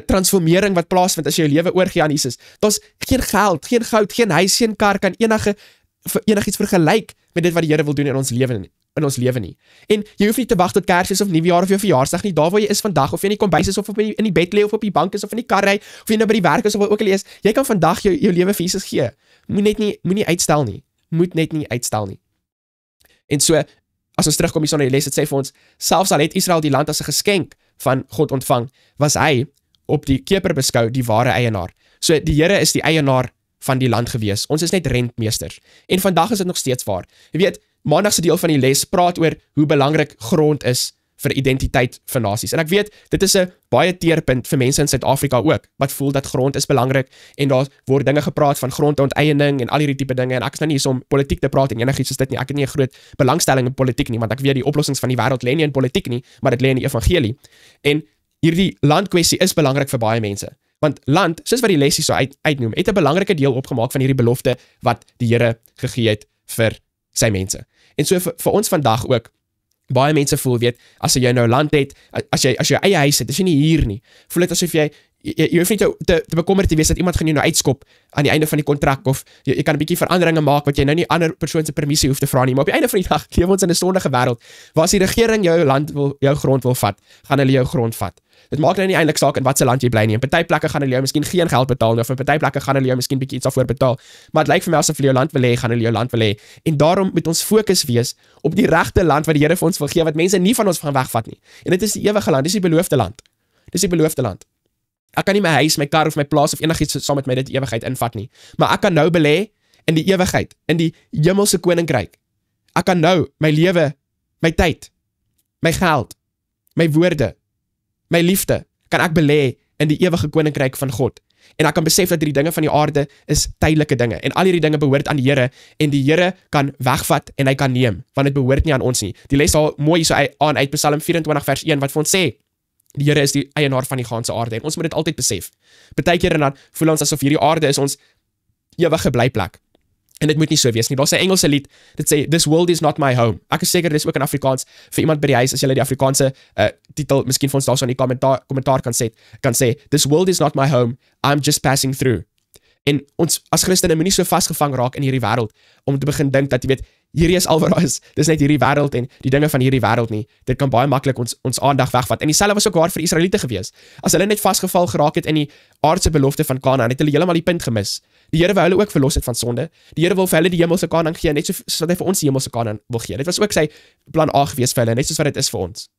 transformering wat plaasvind as jy jou lewe oorgee aan Jesus. Daar's geen geld, geen goud, geen huis, geen kar kan enigiets vergelyk met dit wat die Here wil doen in ons lewe nie. En jy hoef nie te wag tot Kersfees of Nuwejaar of jou verjaarsdag nie, daar waar jy is vandag, of jy in die kombuis is of in die bed lê of op die bank is of in die kar ry, of jy nou by die werk is of wat ook al is, jy kan vandag jou lewe vir Jesus gee. Moenie uitstel nie. Moet net nie uitstel nie. En so, as ons terugkom hierso na die les, dit sê vir ons, selfs al het Israel die land as 'n geskenk van God ontvang, was hy op die keper beskou die ware eienaar. So die Here is die eienaar van die land gewees. Ons is net rentmeesters. En vandag is dit nog steeds waar. Jy weet, maandag se deel van die les praat oor hoe belangrik grond is vir identiteit vir nasies. En ek weet, dit is 'n baie teerpunt vir mense in Suid-Afrika ook, wat voel dat grond is belangrik, en daar word dinge gepraat van grondonteeneming en al hierdie tipe dinge, en ek is nou nie hier om politiek te praat en enigiets is dit nie, ek het nie 'n groot belangstelling in politiek nie, want ek weet die oplossings van die wêreld lê nie in politiek nie, maar dit lê in die evangelie. En hierdie landkwessie is belangrik vir baie mense. Want land, soos wat die les hier so uitnoem, het 'n belangrike deel opgemaak van hierdie belofte wat die Here gegee het vir sy mense. En so vir ons vandag ook, baie mense voel, weet, as jy nou land het, as jy eie huis het, is jy nie hier nie. Voel dit asof jy hoef nie te bekommerd te wees dat iemand gaan jou nou uitskop aan die einde van die kontrak, of jy kan 'n bietjie veranderinge maak wat jy nou nie ander persoon se permissie hoef te vra nie. Maar op die einde van die dag leef ons in 'n sondige wêreld waar as die regering jou grond wil vat, gaan hulle jou grond vat. Dit maak nou nie eintlik saak in watter land jy bly nie. In party plekke gaan hulle jou miskien geen geld betaal nie, of in party plekke gaan hulle jou miskien bietjie iets daarvoor betaal. Maar dit lyk vir my asof hulle jou land wil hê, gaan hulle jou land wil hê. En daarom moet ons fokus wees op die regte land wat die Here vir ons wil gee, wat mense nie van ons gaan wegvat nie. En dit is die ewige land, dis die beloofde land. Dis die beloofde land. Ek kan nie my huis, my kar of my plaas of enigiets saam met my dit ewigheid invat nie. Maar ek kan nou belê in die ewigheid, in die hemelse koninkryk. Ek kan nou my lewe, my tyd, my geld, my woorde, my liefde, kan ek belê in die ewige koninkryk van God. En ek kan besef dat hierdie dinge van die aarde is tydelike dinge. En al hierdie dinge behoort aan die Here. En die Here kan wegvat en hy kan neem. Want dit behoort nie aan ons nie. Die les al mooi so aan uit Psalm 24 vers 1 wat vir ons sê, die Here is die eienaar van die ganse aarde. En ons moet dit altyd besef. Partykeer dan voel ons asof hierdie aarde is ons ewige blyplek. En dit moet nie so wees nie. Daar's 'n Engelse lied, dit sê, "This world is not my home." Ek is seker dis ook in Afrikaans vir iemand by die huis, as jy die Afrikaanse titel miskien vir ons daar so in die kommentaar kan sê, "This world is not my home, I'm just passing through." En ons as Christene moenie so vasgevang raak in hierdie wêreld om te begin dink dat jy weet, hierdie is al wat daar is. Dis net hierdie wêreld en die dinge van hierdie wêreld nie. Dit kan baie maklik ons aandag wegvat. En dieselfde was ook waar vir Israeliete gewees. As hulle net vasgeval geraak het in die aardse belofte van Kanaan, het hulle heeltemal die punt gemis. Die Here wou hulle ook verlos het van sonde. Die Here wil vir hulle die hemelse Kanaan gee, net soos wat hy vir ons die hemelse Kanaan wil gee. Dit was ook sy plan A gewees vir hulle, net soos wat dit is vir ons.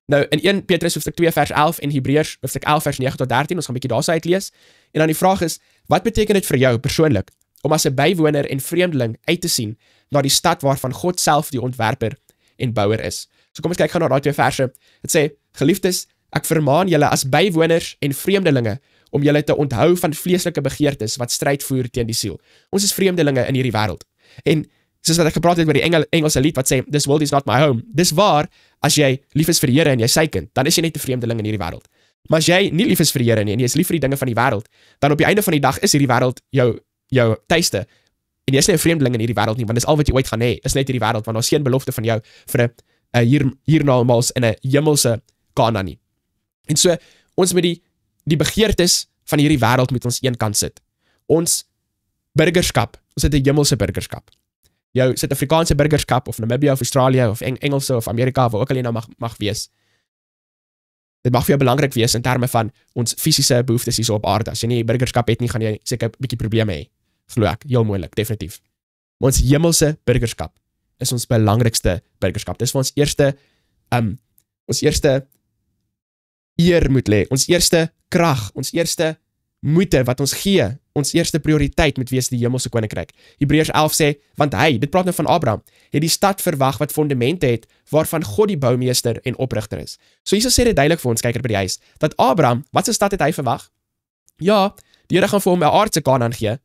Nou, in 1 Petrus hoofstuk 2 vers 11 en Hebreërs hoofstuk 11 vers 9 tot 13, ons gaan 'n bietjie daarso uitlees. En dan die vraag is, wat beteken dit vir jou persoonlik om as 'n bywoner en vreemdeling uit te sien na die stad waarvan God self die ontwerper en bouer is? So kom ons kyk gou na daai twee verse. Dit sê, geliefdes, ek vermaan julle as bywoners en vreemdelinge om julle te onthou van vleeslike begeertes wat stryd voer teen die siel. Ons is vreemdelinge in hierdie wêreld. En soos wat ek gepraat het oor die Engelse lied wat sê, "This world is not my home." Dis waar, as jy lief is vir die Here en jy sy kind, dan is jy net 'n vreemdeling in hierdie wêreld. Maar as jy nie lief is vir die Here nie en jy is lief vir die dinge van die wêreld, dan op die einde van die dag is hierdie wêreld jou tuiste. En jy is nie 'n vreemdeling in hierdie wêreld nie, want dis al wat jy ooit gaan hê, is net hierdie wêreld, want daar's geen belofte van jou vir 'n hiernamaals in 'n hemelse Kanaan nie. En so, ons moet die begeertes van hierdie wêreld met ons een kant sit. Ons burgerskap, ons het 'n hemelse burgerskap. Jou Suid-Afrikaanse burgerskap, of Namibië of Australië, of Engelse of Amerika, waar ook al jy nou mag wees. Dit mag vir jou belangrik wees in terme van ons fisiese behoeftes hier op aarde. As jy nie burgerskap het nie, gaan jy seker 'n bietjie probleme hê. Glo ek, heel moontlik, definitief. Maar ons hemelse burgerskap is ons belangrikste burgerskap. Dis vir ons eerste eer moet lê, ons eerste krag, ons eerste moeite wat ons gee, ons eerste prioriteit moet wees die hemelse koninkryk. Hebreërs 11 sê, want hy, dit praat nou van Abraham, het die stad verwag wat fondamente het, waarvan God die boumeester en oprigter is. So Jesus sê dit duidelik vir ons, kyker by die huis, dat Abraham, wat 'n stad het hy verwag? Ja, die Here gaan vir hom 'n aardse Kanaan gee,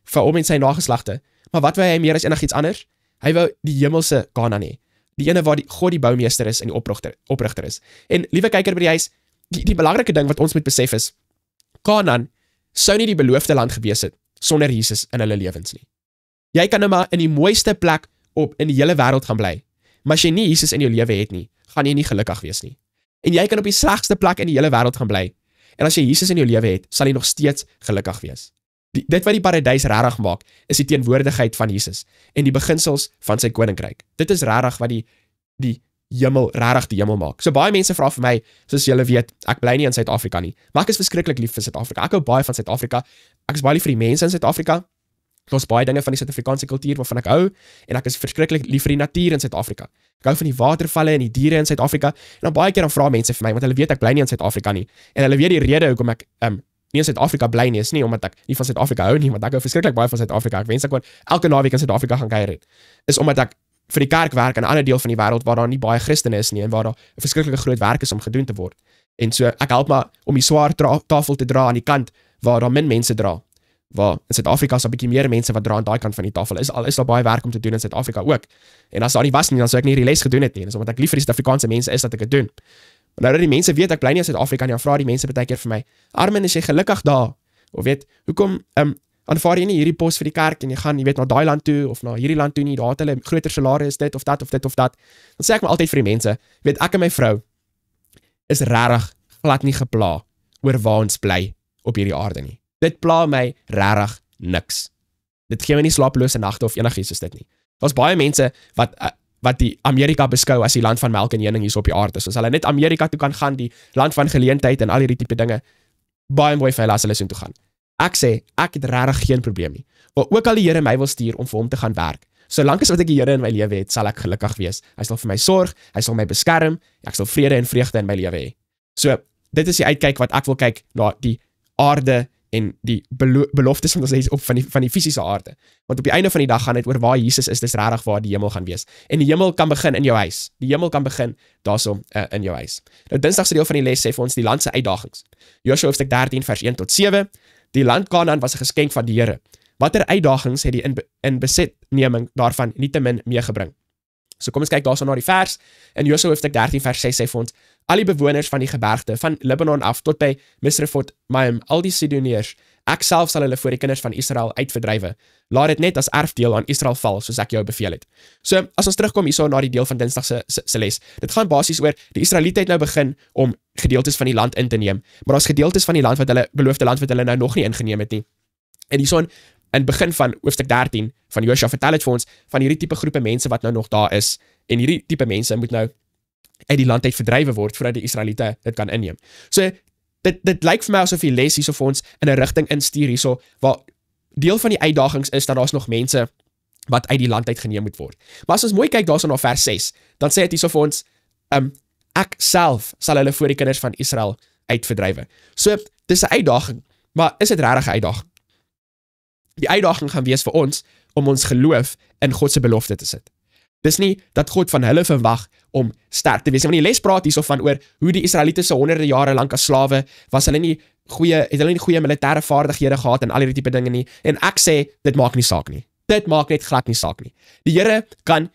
vir hom en sy nageslagte, maar wat wou hy meer as enigiets anders? Hy wou die hemelse Kanaan hê, die ene waar God die boumeester is en die oprigter is. En liewe kyker by die huis, die belangrike ding wat ons moet besef is, Kanaan sou nie die beloofde land gewees het sonder Jesus in hulle lewens nie. Jy kan nou maar in die mooiste plek in die hele wêreld gaan bly, maar as jy nie Jesus in jou lewe het nie, gaan jy nie gelukkig wees nie. En jy kan op die slegste plek in die hele wêreld gaan bly, en as jy Jesus in jou lewe het, sal jy nog steeds gelukkig wees. Dit wat die paradys regtig maak, is die teenwoordigheid van Jesus en die beginsels van sy koninkryk. Dit is regtig wat die hemel maak. So baie mense vra vir my, soos julle weet, ek bly nie in Suid-Afrika nie, maar ek is verskriklik lief vir Suid-Afrika. Ek hou baie van Suid-Afrika. Ek is baie lief vir die mense in Suid-Afrika. Daar's baie dinge van die Suid-Afrikaanse kultuur waarvan ek hou, en ek is verskriklik lief vir die natuur in Suid-Afrika. Ek hou van die watervalle en die diere in Suid-Afrika. En dan baie keer dan vra mense vir my, want hulle weet ek bly nie in Suid-Afrika nie. En hulle weet die rede hoekom ek nie in Suid-Afrika bly nie, is nie omdat ek nie van Suid-Afrika hou nie, want ek hou verskriklik baie van Suid-Afrika. Ek wens ek kon elke naweek in Suid-Afrika gaan kuier het. Is omdat ek vir die kerk werk in 'n ander deel van die wêreld waar daar nie baie Christene is nie en waar daar 'n verskriklike groot werk is om gedoen te word. En so ek help maar om die swaar tafel te dra aan die kant waar daar min mense dra. Waar in Suid-Afrika is daar 'n bietjie meer mense wat dra aan daai kant van die tafel. Is daar baie werk om te doen in Suid-Afrika ook. En as daar nie was nie, dan sou ek nie hierdie les gedoen het nie. Dis omdat ek lief vir die Suid-Afrikaanse mense is dat ek dit doen. Nou dat die mense weet ek bly nie in Suid-Afrika nie, dan vra die mense baie keer vir my, Armin, is jy gelukkig daar? Of weet, hoekom aanvaar jy nie hierdie pos vir die kerk en jy gaan, jy weet, na daai land toe of na hierdie land toe nie, daar het hulle groter salaris, dit of dat of dit of dat. Dan sê ek maar altyd vir die mense, weet ek en my vrou is regtig glad nie gepla oor waar ons bly op hierdie aarde nie. Dit pla my regtig niks. Dit gee my nie slapelose nagte of enigiets soos dit nie. Daar's baie mense wat die Amerika beskou as die land van melk en honing hier op die aarde. So as hulle net Amerika toe kan gaan, die land van geleentheid en al hierdie tipe dinge, baie mooi vir hulle as hulle so toe gaan. Ek sê, ek het regtig geen probleem nie. Waar ook al die Here my wil stuur om vir hom te gaan werk. Solank as wat ek die Here in my lewe het, sal ek gelukkig wees. Hy sal vir my sorg, hy sal my beskerm, ek sal vrede en vreugde in my lewe hê. So, dit is die uitkyk wat ek wil kyk na die aarde en die beloftes wat ons het op van die fisiese aarde. Want op die einde van die dag gaan dit oor waar Jesus is, dis regtig waar die hemel gaan wees. En die hemel kan begin in jou huis. Die hemel kan begin daarso in jou huis. Nou Dinsdag se deel van die les sê vir ons die land se uitdagings. Josua hoofstuk 13 vers 1 tot 7. Die land Kanaan was 'n geskenk van die Here. Watter uitdagings het die inbesetneming daarvan nietemin meegebring? So kom ons kyk daarso na die vers. In Josua hoofstuk 13 vers 6 sê vir ons, al die bewoners van die gebergte, van Libanon af tot by Misrefot Maim, al die Sidoneërs, ek self sal hulle voor die kinders van Israel uitverdrywe. Laat dit net as erfdeel aan Israel val, soos ek jou beveel het. So, as ons terugkom hierso na die deel van Dinsdag se les, dit gaan basies oor, die Israeliete het nou begin om gedeeltes van die land in te neem, maar daar's gedeeltes van die land wat hulle, beloofde land wat hulle nou nog nie ingeneem het nie. En hierso in begin van hoofstuk 13 van Josua vertel het vir ons van hierdie tipe groepe mense wat nou nog daar is, en hierdie tipe mense moet nou uit die land uit verdrywe word, voordat die Israeliete dit kan inneem. So, dit lyk vir my asof die les hierso vir ons in 'n rigting instuur hierso, waar deel van die uitdagings is, dat daar's nog mense wat uit die land uit geneem moet word. Maar as ons mooi kyk daarso na vers 6, dan sê dit hierso vir ons, ek self sal hulle voor die kinders van Israel uitverdrywe. So, dis 'n uitdaging, maar is dit regtig 'n uitdaging? Die uitdaging gaan wees vir ons, om ons geloof in God se belofte te sit. Dis nie dat God van hulle verwag om sterk te wees. Want die les praat hierso van oor hoe die Israeliete se honderde jare lank as slawe, het hulle nie goeie militêre vaardighede gehad en al hierdie tipe dinge nie. En ek sê, dit maak nie saak nie. Dit maak net glad nie saak nie. Die Here kan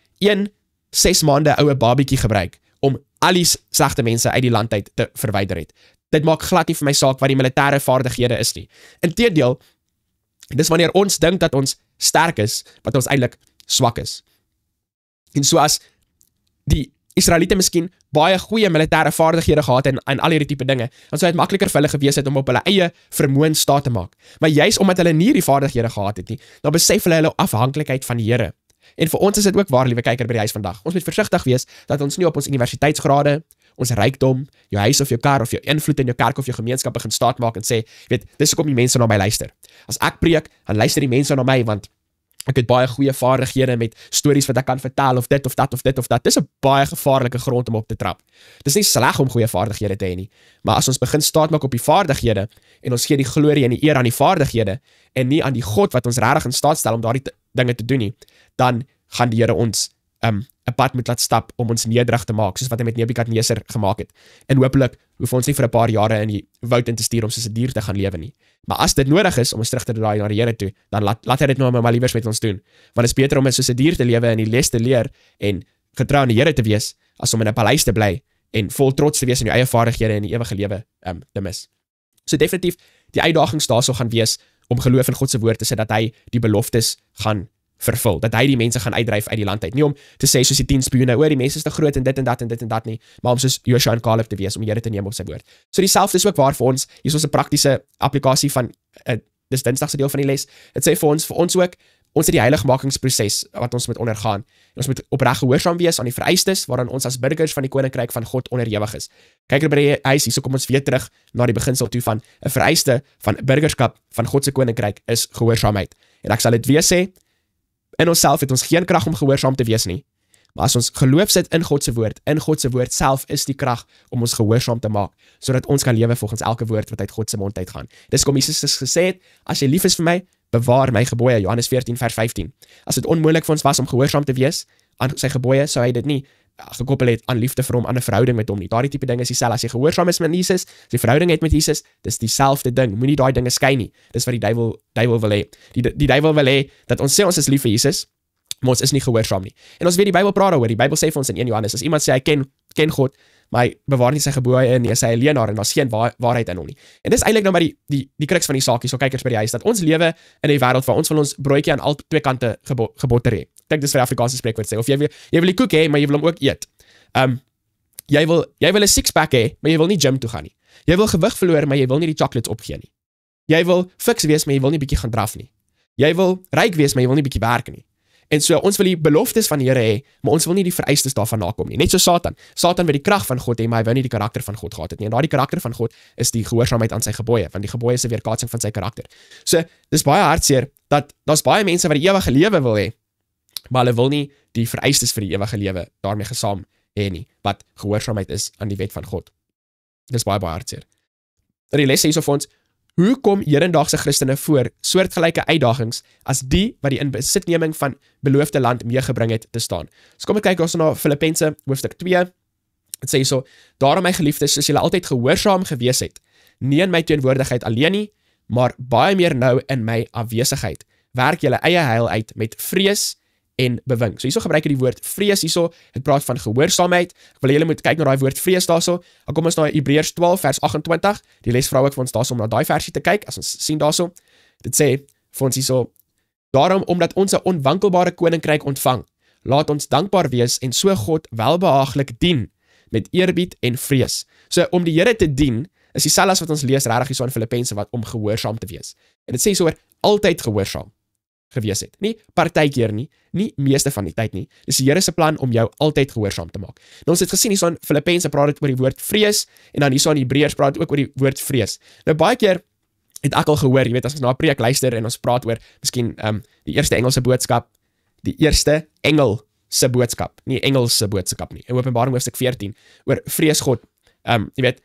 6 maande oue babietjie gebruik om al die slegte mense uit die land uit te verwyder het. Dit maak glad nie vir my saak wat die militêre vaardighede is nie. Inteendeel, dis wanneer ons dink dat ons sterk is, wat ons eintlik swak is. En so as die Israeliete miskien baie goeie militêre vaardighede gehad en al hierdie tipe dinge, dan sou dit makliker vir hulle gewees het om op hulle eie vermoë staat te maak. Maar juis omdat hulle nie die vaardighede gehad het nie, dan besef hulle afhanklikheid van die Here. En vir ons is dit ook waar, liewe kyker by die huis vandag. Ons moet versigtig wees dat ons nie op ons universiteitsgrade, ons rykdom, jou huis of jou kar of jou invloed in jou kerk of jou gemeenskap begin staat maak en sê, weet, dis hoekom die mense na my luister. As ek preek, dan luister die mense na my want ek het baie goeie vaardighede met stories wat ek kan vertel of dit of dat of dit of dat. Dis 'n baie gevaarlike grond om op te trap. Dis nie sleg om goeie vaardighede te hê nie, maar as ons begin staat maak op die vaardighede en ons gee die glorie en die eer aan die vaardighede en nie aan die God wat ons regtig in staat stel om daardie dinge te doen nie, dan gaan die Here ons 'n pad moet laat stap om ons nederig te maak, soos wat hy met Nebukadneser gemaak het. En hopelik hoef ons nie vir 'n paar jare in die woud in te stuur om soos 'n dier te gaan lewe nie. Maar as dit nodig is om ons terug te draai na die Here toe, dan laat hy dit nou maar liewers met ons doen. Want dit is beter om soos 'n dier te lewe en die les te leer en getrou aan die Here te wees, as om in 'n paleis te bly en vol trots te wees in jou eie vaardighede en die ewige lewe te mis. So definitief, die uitdagings daarso gaan wees om geloof in God se woord te sê dat hy die beloftes gaan vervul, dat hy die mense gaan uitdryf uit die land uit, nie om te sê soos die 10 spioene, die mense is te groot en dit en dat en dit en dat nie, maar om soos Joshua en Caleb te wees, om die Here te neem op sy woord. So dieselfde is ook waar vir ons, hier is ons 'n praktiese applikasie van, dis Dinsdag se deel van die les, het sê vir ons ook, ons het die heiligmakingsproses wat ons moet ondergaan, en ons moet opreg gehoorsaam wees aan die vereistes, waaraan ons as burgers van die koninkryk van God onderhewig is. Kyk by die huis, hierso kom ons weer terug na die beginsel toe van 'n vereiste van burgerskap van God se koninkryk is gehoorsaamheid. En ek sal dit weer sê, in onsself het ons geen krag om gehoorsaam te wees nie. Maar as ons geloof sit in God se woord self is die krag om ons gehoorsaam te maak, sodat ons kan lewe volgens elke woord wat uit God se mond uitgaan. Dis kom Jesus gesê het, as jy lief is vir my, bewaar my gebooie, Johannes 14 vers 15. As dit onmoontlik vir ons was om gehoorsaam te wees aan sy gebooie, sou hy dit nie gekoppel het aan liefde vir hom, aan 'n verhouding met hom nie. Daardie tipe ding is dieselfde. As jy gehoorsaam is met Jesus, as jy verhouding het met Jesus, dis dieselfde ding. Moenie daai dinge skei nie. Dis wat die duiwel wil hê. Die duiwel wil hê dat ons sê ons is lief vir Jesus, maar ons is nie gehoorsaam nie. En ons weet die Bybel praat daaroor. Die Bybel sê vir ons in 1 Johannes, as iemand sê hy ken God, maar hy bewaar nie sy gebooie nie, hy is 'n leenaar en daar's geen waarheid in hom nie. En dis eintlik nou maar die kruks van die saak hier, so kykers by die huis, dat ons lewe in 'n wêreld waar ons wil ons broodjie aan al twee kante gebotter hê. Ek dink dis vir Afrikaanse spreekwoord sê, of jy wil die koek hê, maar jy wil hom ook eet. Jy wil 'n six-pack hê, maar jy wil nie gym toe gaan nie. Jy wil gewig verloor, maar jy wil nie die chocolates opgee nie. Jy wil fiks wees, maar jy wil nie bietjie gaan draf nie. Jy wil ryk wees, maar jy wil nie bietjie werk nie. En so, ons wil die beloftes van die Here hê, maar ons wil nie die vereistes daarvan nakom nie. Net so Satan. Satan wil die krag van God hê, maar hy wou nie die karakter van God gehad het nie. En daardie karakter van God is die gehoorsaamheid aan sy gebooie, want die gebooie is 'n weerkaatsing van sy karakter. So, dis baie hartseer dat daar's baie mense wat die ewige lewe wil hê, maar hulle wil nie die vereistes vir die ewige lewe daarmee gesaam hê nie, wat gehoorsaamheid is aan die wet van God. Dis baie hartseer. Die les sê hierso vir ons, hoe kom hedendaagse Christene voor soortgelyke uitdagings as die wat die inbesitneming van beloofde land meegebring het te staan? So kom ek kyk ons na Filippense hoofstuk 2. Dit sê hierso, daarom my geliefdes, soos julle altyd gehoorsaam gewees het, nie in my teenwoordigheid alleen nie, maar baie meer nou in my afwesigheid. Werk julle eie heil uit met vrees en bewing. So hierso gebruik hy die woord vrees hierso, het praat van gehoorsaamheid. Ek wil julle moet kyk na daai woord vrees daarso. Dan kom ons na Hebreërs 12 vers 28. Die les vra ook vir ons daarso om na daai versie te kyk. As ons sien daarso, dit sê vir ons hierso, daarom omdat ons 'n onwankelbare koninkryk ontvang, laat ons dankbaar wees en so God welbehaaglik dien met eerbied en vrees. So om die Here te dien is dieselfde as wat ons lees regtig hierso in Filippense wat om gehoorsaam te wees. En dit sê so oor altyd gehoorsaam gewees het. Nie partykeer nie meeste van die tyd nie. Dis die Here se plan om jou altyd gehoorsaam te maak. Nou ons het gesien hierso in Filippense praat dit oor die woord vrees en dan hierso in Hebreërs praat dit ook oor die woord vrees. Nou baie keer het ek al gehoor, jy weet as ons na 'n preek luister en ons praat oor miskien die eerste Engelse boodskap, die eerste Engelse boodskap, nie Engelse boodskap nie. In Openbaring hoofstuk 14 oor vrees God. Jy weet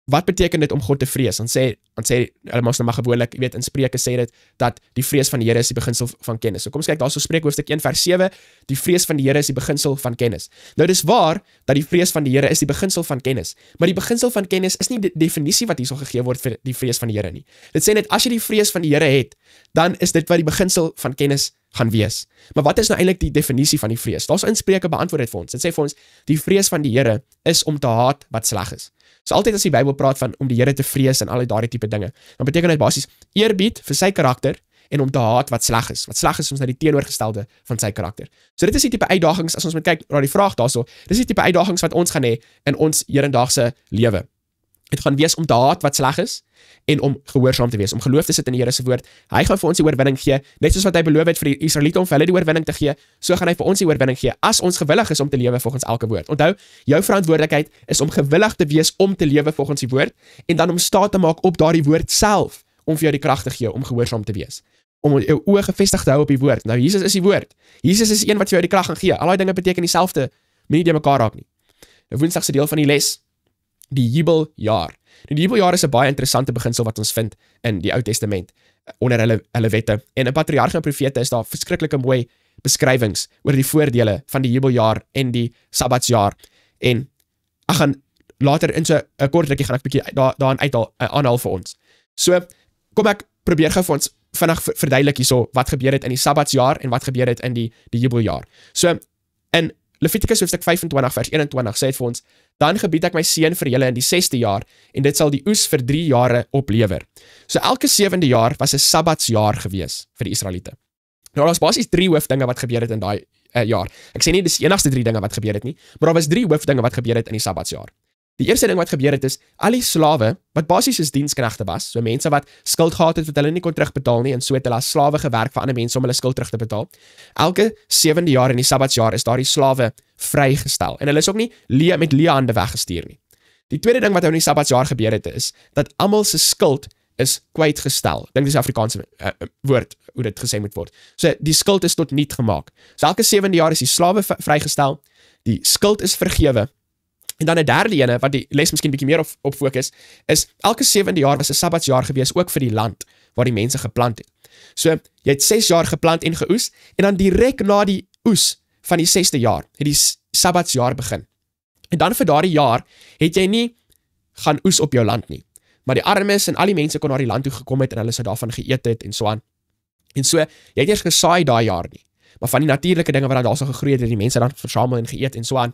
wat beteken dit om God te vrees? Dan sê hulle mos nou maar gewoonlik, jy weet in Spreuke sê dit dat die vrees van die Here is die beginsel van kennis. So kom ons kyk daarso Spreuke hoofstuk 1 vers 7, die vrees van die Here is die beginsel van kennis. Nou dis waar dat die vrees van die Here is die beginsel van kennis, maar die beginsel van kennis is nie die definisie wat hierso gegee word vir die vrees van die Here nie. Dit sê net as jy die vrees van die Here het, dan is dit wat die beginsel van kennis gaan wees. Maar wat is nou eintlik die definisie van die vrees? Daar's in Spreuke beantwoord dit vir ons. Dit sê vir ons die vrees van die Here is om te haat wat sleg is. So altyd as die Bybel praat van om die Here te vrees en al daardie tipe dinge, dan beteken dit basies eerbied vir sy karakter en om te haat wat sleg is. Wat sleg is ons nou die teenoorgestelde van sy karakter. So dit is die tipe uitdagings as ons moet kyk na die vraag daarso. Dis die tipe uitdagings wat ons gaan hê in ons hedendaagse lewe. Dit gaan wees om te haat wat sleg is en om gehoorsaam te wees, om geloof te sit in die Here se woord. Hy gaan vir ons die oorwinning gee, net soos wat hy beloof het vir die Israeliete om vir hulle die oorwinning te gee, so gaan hy vir ons die oorwinning gee as ons gewillig is om te lewe volgens elke woord. Onthou, jou verantwoordelikheid is om gewillig te wees om te lewe volgens die woord en dan om staat te maak op daardie woord self om vir jou die krag te gee om gehoorsaam te wees. Om jou oë gefestig te hou op die woord. Nou Jesus is die woord. Jesus is die een wat vir jou die krag gaan gee. Al daai dinge beteken dieselfde, moenie die mekaar raak nie. Nou Woensdag se deel van die les, die jubeljaar. Die jubeljaar is 'n baie interessante beginsel wat ons vind in die Ou Testament onder hulle wette. En in Patriarge en Profete is daar verskriklike mooi beskrywings oor die voordele van die jubeljaar en die Sabbatsjaar. En ek gaan later in so 'n kort rukkie gaan ek 'n bietjie daaraan aanhaal vir ons. So kom ek probeer gou vir ons vinnig verduidelik hierso wat gebeur het in die Sabbatsjaar en wat gebeur het in die jubeljaar. So in Levitikus hoofstuk 25 vers 21 sê dit vir ons, dan gebied ek my seën vir julle in die 6de jaar en dit sal die oes vir 3 jare oplewer. So elke 7de jaar was 'n Sabbatsjaar gewees vir die Israeliete. Nou daar's basies 3 hoofdinge wat gebeur het in daai jaar. Ek sê nie dis die enigste 3 dinge wat gebeur het nie, maar daar was 3 hoofdinge wat gebeur het in die Sabbatsjaar. Die eerste ding wat gebeur het is, al die slawe, wat basies soos diensknegte was, so mense wat skuld gehad het wat hulle nie kon terugbetaal nie, en so het hulle as slawe gewerk vir ander mense om hulle skuld terug te betaal. Elke 7de jaar in die Sabbatsjaar is daardie slawe vrygestel, en hulle is ook nie met leë hande weggestuur nie. Die tweede ding wat nou in die Sabbatsjaar gebeur het is, dat almal se skuld is kwytgestel. Ek dink dis 'n Afrikaanse woord, hoe dit gesê moet word. So die skuld is tot niet gemaak. So elke 7de jaar is die slawe vrygestel, die skuld is vergewe. En dan 'n derde ene, wat die les miskien bietjie meer op fokus, is elke 7de jaar was 'n Sabbatsjaar gewees, ook vir die land, waar die mense geplant het. So, jy het 6 jaar geplant en geoes, en dan direk na die oes van die 6de jaar, het die Sabbatsjaar begin. En dan vir daardie jaar, het jy nie gaan oes op jou land nie. Maar die armes en al die mense kon na die land toe gekom het, en hulle sou daarvan geëet het, en so aan. En so, jy het eers gesaai daai jaar nie. Maar van die natuurlike dinge wat daar so gegroei het, het die mense dan versamel en geëet, en so aan.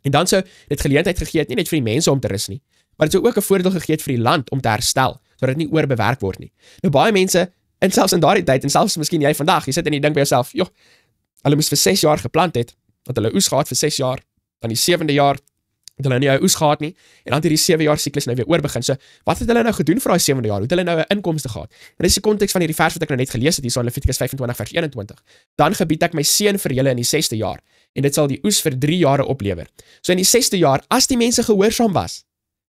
En dan sou dit geleentheid gegee het, nie net vir die mense om te rus nie, maar dit sou ook 'n voordeel gegee het vir die land om te herstel, sodat dit nie oorbewerk word nie. Nou baie mense, en selfs in daardie tyd, en selfs miskien jy vandag, jy sit en jy dink by jouself, joh, hulle moes vir 6 jaar geplant het, dat hulle oes gehad vir 6 jaar, dan die 7de jaar, het hulle nie 'n oes gehad nie, en dan het hierdie 7 jaar siklus nou weer oorbegin. So, wat het hulle nou gedoen vir daai 7de jaar? Hoe het hulle nou 'n inkomste gehad? En dis die konteks van hierdie vers wat ek nou net gelees het, hier in Levitikus 25 vers 21. Dan gebied ek my seën vir julle in die 6de jaar, en dit sal die oes vir 3 jare oplewer. So in die 6de jaar, as die mense gehoorsaam was,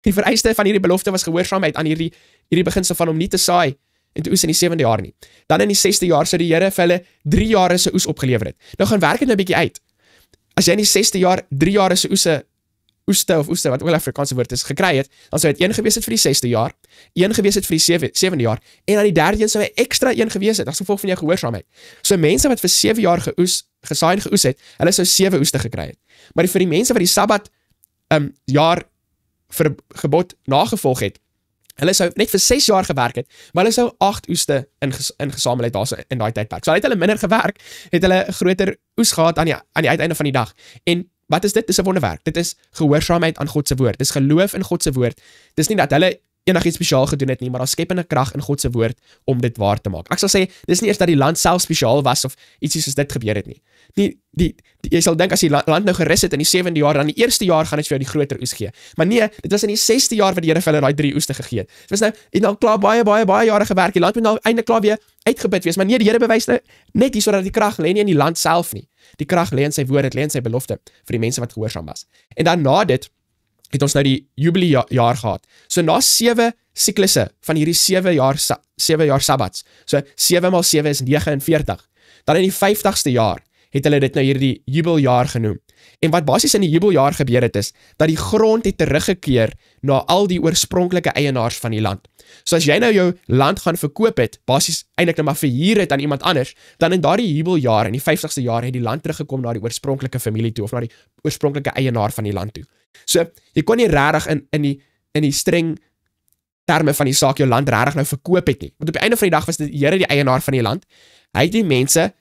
die vereiste van hierdie belofte was gehoorsaamheid aan hierdie beginsel van om nie te saai en te oes in die 7de jaar nie. Dan in die 6de jaar sou die Here vir hulle 3 jare se oes opgelewer het. Nou gaan werk dit nou 'n bietjie uit. As jy in die 6de jaar 3 jare se oeste, wat ook al Afrikaanse woord is, gekry het, dan sou dit een gewees het vir die 6de jaar, een gewees het vir die 7de jaar, en aan die 3de een sou hy extra een gewees het, as gevolg van jou gehoorsaamheid. So mense wat vir 7 jaar gesaai en geoes het, hulle sou 7 oeste gekry het. Maar vir die mense wat die Sabbat jaar vir gebod nagevolg het, hulle sou net vir 6 jaar gewerk het, maar hulle sou 8 oeste ingesamel het daar in daai tydperk. So het hulle minder gewerk, het hulle 'n groter oes gehad aan die uiteinde van die dag. En wat is dit? Dis 'n wonderwerk. Dit is gehoorsaamheid aan God se woord. Dis geloof in God se woord. Dis nie dat hulle enigiets spesiaal gedoen het nie, maar daar skepende krag in God se woord om dit waar te maak. Ek sal sê, dis nie eers dat die land self spesiaal was of ietsie soos dit gebeur het nie. Jy sal dink as die land nou gerus het in die 7de jaar, dan die 1ste jaar gaan dit vir jou die groter oes gee. Maar nee, dit was in die 6de jaar wat die Here vir hulle daai 3 oeste gegee het. Dit was nou, het nou klaar baie jare gewerk. Die land moet nou eintlik klaar weer uitgebid wees. Maar nee, die Here bewys nou net hier sodat die krag lê nie in die land self nie. Die krag lê in sy woord, dit lê in sy belofte vir die mense wat gehoorsaam was. En dan na dit het ons nou die jubiliejaar gehad. So na 7 siklusse van hierdie 7 jaar sabbats. So 7 maal 7 is 49. Dan in die 50ste jaar het hulle dit nou hierdie jubeljaar genoem. En wat basies in die jubeljaar gebeur het is, dat die grond het teruggekeer na al die oorspronklike eienaars van die land. So as jy nou jou land gaan verkoop het, basies eintlik nou maar verhuur het aan iemand anders, dan in daardie jubeljaar, in die 50ste jaar, het die land teruggekom na die oorspronklike familie toe, of na die oorspronklike eienaar van die land toe. So, jy kon nie regtig in die streng terme van die saak jou land regtig nou verkoop het nie. Want op die einde van die dag was die Here die eienaar van die land. Hy het die mense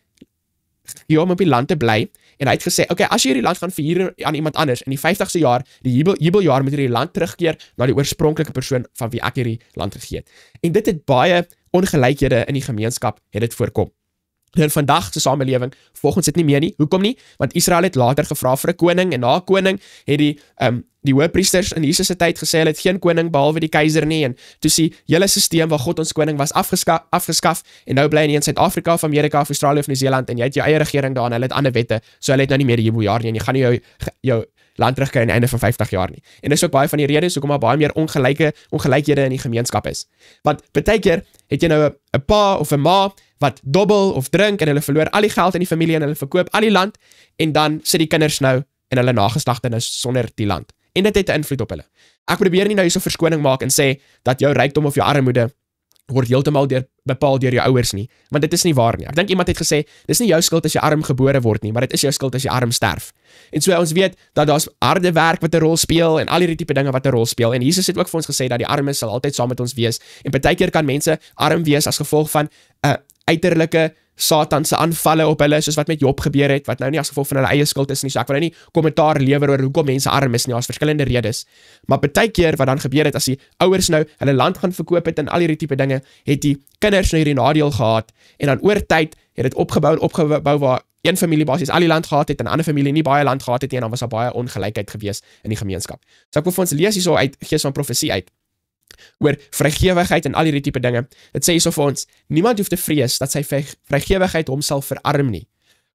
gegee om op die land te bly, en hy het gesê, okay, as jy hierdie land gaan verhuur aan iemand anders, in die 50ste jaar, die jubeljaar, moet hierdie land terugkeer na die oorspronklike persoon van wie ek hierdie land gegee het. En dit het baie ongelykhede in die gemeenskap het dit voorkom. In vandag se samelewing volgens dit nie meer nie. Hoekom nie? Want Israel het later gevra vir 'n koning, en na koning het die hoëpriesters in Jesus se tyd gesê hulle het geen koning behalwe die keiser nie, en toe sien hele stelsel waar God ons koning was afgeskaf, en nou bly hy in Suid-Afrika of Amerika of Australië of Nieu-Seeland, en jy het jou eie regering daar, en hulle het ander wette, so hulle het nou nie meer die jubeljaar nie, en jy gaan nie jou land terugkry aan die einde van 50 jaar nie. En dis ook baie van die redes hoekom daar baie meer ongelykhede in die gemeenskap is. Want baie keer het jy nou 'n pa of 'n ma wat dobbel of drink, en hulle verloor al die geld in die familie, en hulle verkoop al die land, en dan sit die kinders nou en hulle nageslagte nou sonder die land. En dit het 'n invloed op hulle. Ek probeer nie nou hierso verskoning maak en sê dat jou rykdom of jou armoede word heeltemal bepaal deur jou ouers nie, want dit is nie waar nie. Ek dink iemand het gesê, dis nie jou skuld as jy arm gebore word nie, maar dit is jou skuld as jy arm sterf. En so ons weet dat daar's harde werk wat 'n rol speel, en al hierdie tipe dinge wat 'n rol speel, en Jesus het ook vir ons gesê dat die armes sal altyd saam met ons wees, en baie keer kan mense arm wees as gevolg van uiterlike Satan se aanvalle op hulle, soos wat met Job gebeur het, wat nou nie as gevolg van hulle eie skuld is nie, so ek wil nou nie kommentaar lewer oor hoekom mense arm is nie, daar's verskillende redes, maar baie keer wat dan gebeur het, as die ouers nou hulle land gaan verkoop het en al hierdie tipe dinge, het die kinders nou hierdie nadeel gehad, en dan oor tyd het dit opgebou waar een familie basies al die land gehad het, en 'n ander familie nie baie land gehad het nie, en dan was daar baie ongelykheid gewees in die gemeenskap. So ek wil vir ons lees hierso uit Gees van Profesie uit, oor vrygewigheid en al hierdie tipe dinge. Dit sê hierso vir ons, niemand hoef te vrees dat sy vrygewigheid hom sal verarm nie.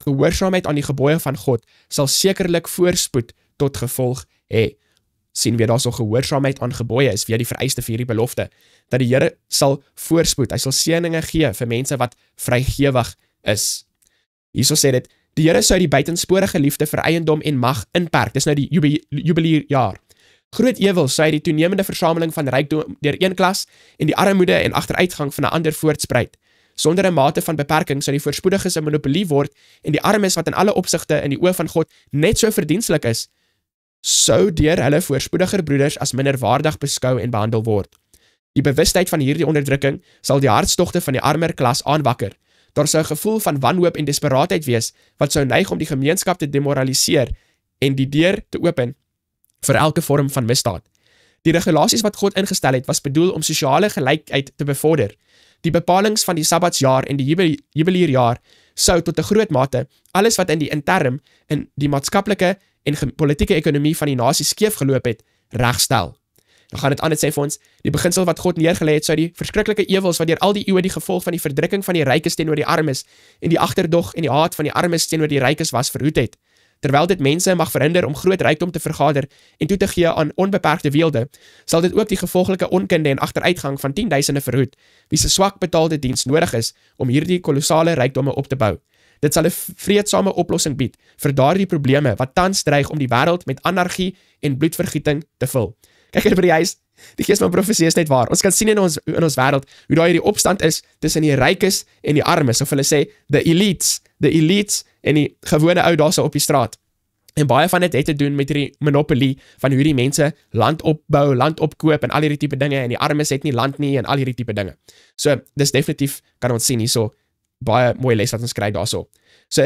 Gehoorsaamheid aan die gebooie van God sal sekerlik voorspoed tot gevolg hê. Sien weer daarso gehoorsaamheid aan gebooie is weer die vereiste vir hierdie belofte, dat die Here sal voorspoed, hy sal seëninge gee vir mense wat vrygewig is. Hierso sê dit, die Here sou die buitensporige liefde vir eiendom en mag inperk. Dis nou die jubiliejaar. Groot ewel sou hy die toenemende versameling van rykdom deur een klas en die armoede en agteruitgang van 'n ander voortspruit. Sonder 'n mate van beperking sou die voorspoediges 'n monopolie word, en die armes wat in alle opsigte in die oë van God net so verdienstelik is, sou deur hulle voorspoediger broeders as minderwaardig beskou en behandel word. Die bewustheid van hierdie onderdrukking sal die hartstogte van die armer klas aanwakker. Daar sou 'n gevoel van wanhoop en desperaatheid wees wat sou neig om die gemeenskap te demoraliseer en die deur te open vir elke vorm van misdaad. Die regulasies wat God ingestel het, was bedoel om sosiale gelykheid te bevorder. Die bepalings van die Sabbatsjaar en die jubilierjaar sou tot 'n groot mate alles wat in die interim in die maatskaplike en politieke ekonomie van die nasie skeef geloop het, regstel. Dan gaan dit aan, dit sê vir ons, die beginsel wat God neergelê het, sou die verskriklike ewels wat deur al die eeue die gevolg van die verdrukking van die rykes teenoor die armes en die agterdog en die haat van die armes teenoor die rykes was verhoed het. Terwyl dit mense mag verhinder om groot rykdom te vergader en toe te gee aan onbeperkte weelde, sal dit ook die gevolglike onkunde en agteruitgang van 10.000e verhoed, wie se swak betaalde diens nodig is om hierdie kolossale rykdomme op te bou. Dit sal 'n vreedsame oplossing bied vir daardie probleme wat tans dreig om die wêreld met anargie en bloedvergieting te vul. Kyk hier by die huis, die gees van profesie is net waar. Ons kan sien in ons wêreld hoe daar hierdie opstand is tussen die rykes en die armes, of hulle sê the elites en die gewone ou daarso op die straat. En baie van dit het te doen met hierdie monopolie van hoe die mense land opbou, land opkoop en al hierdie tipe dinge, en die armes het nie land nie en al hierdie tipe dinge. So, dis definitief, kan ons sien hierso, baie mooi les wat ons kry daarso. So,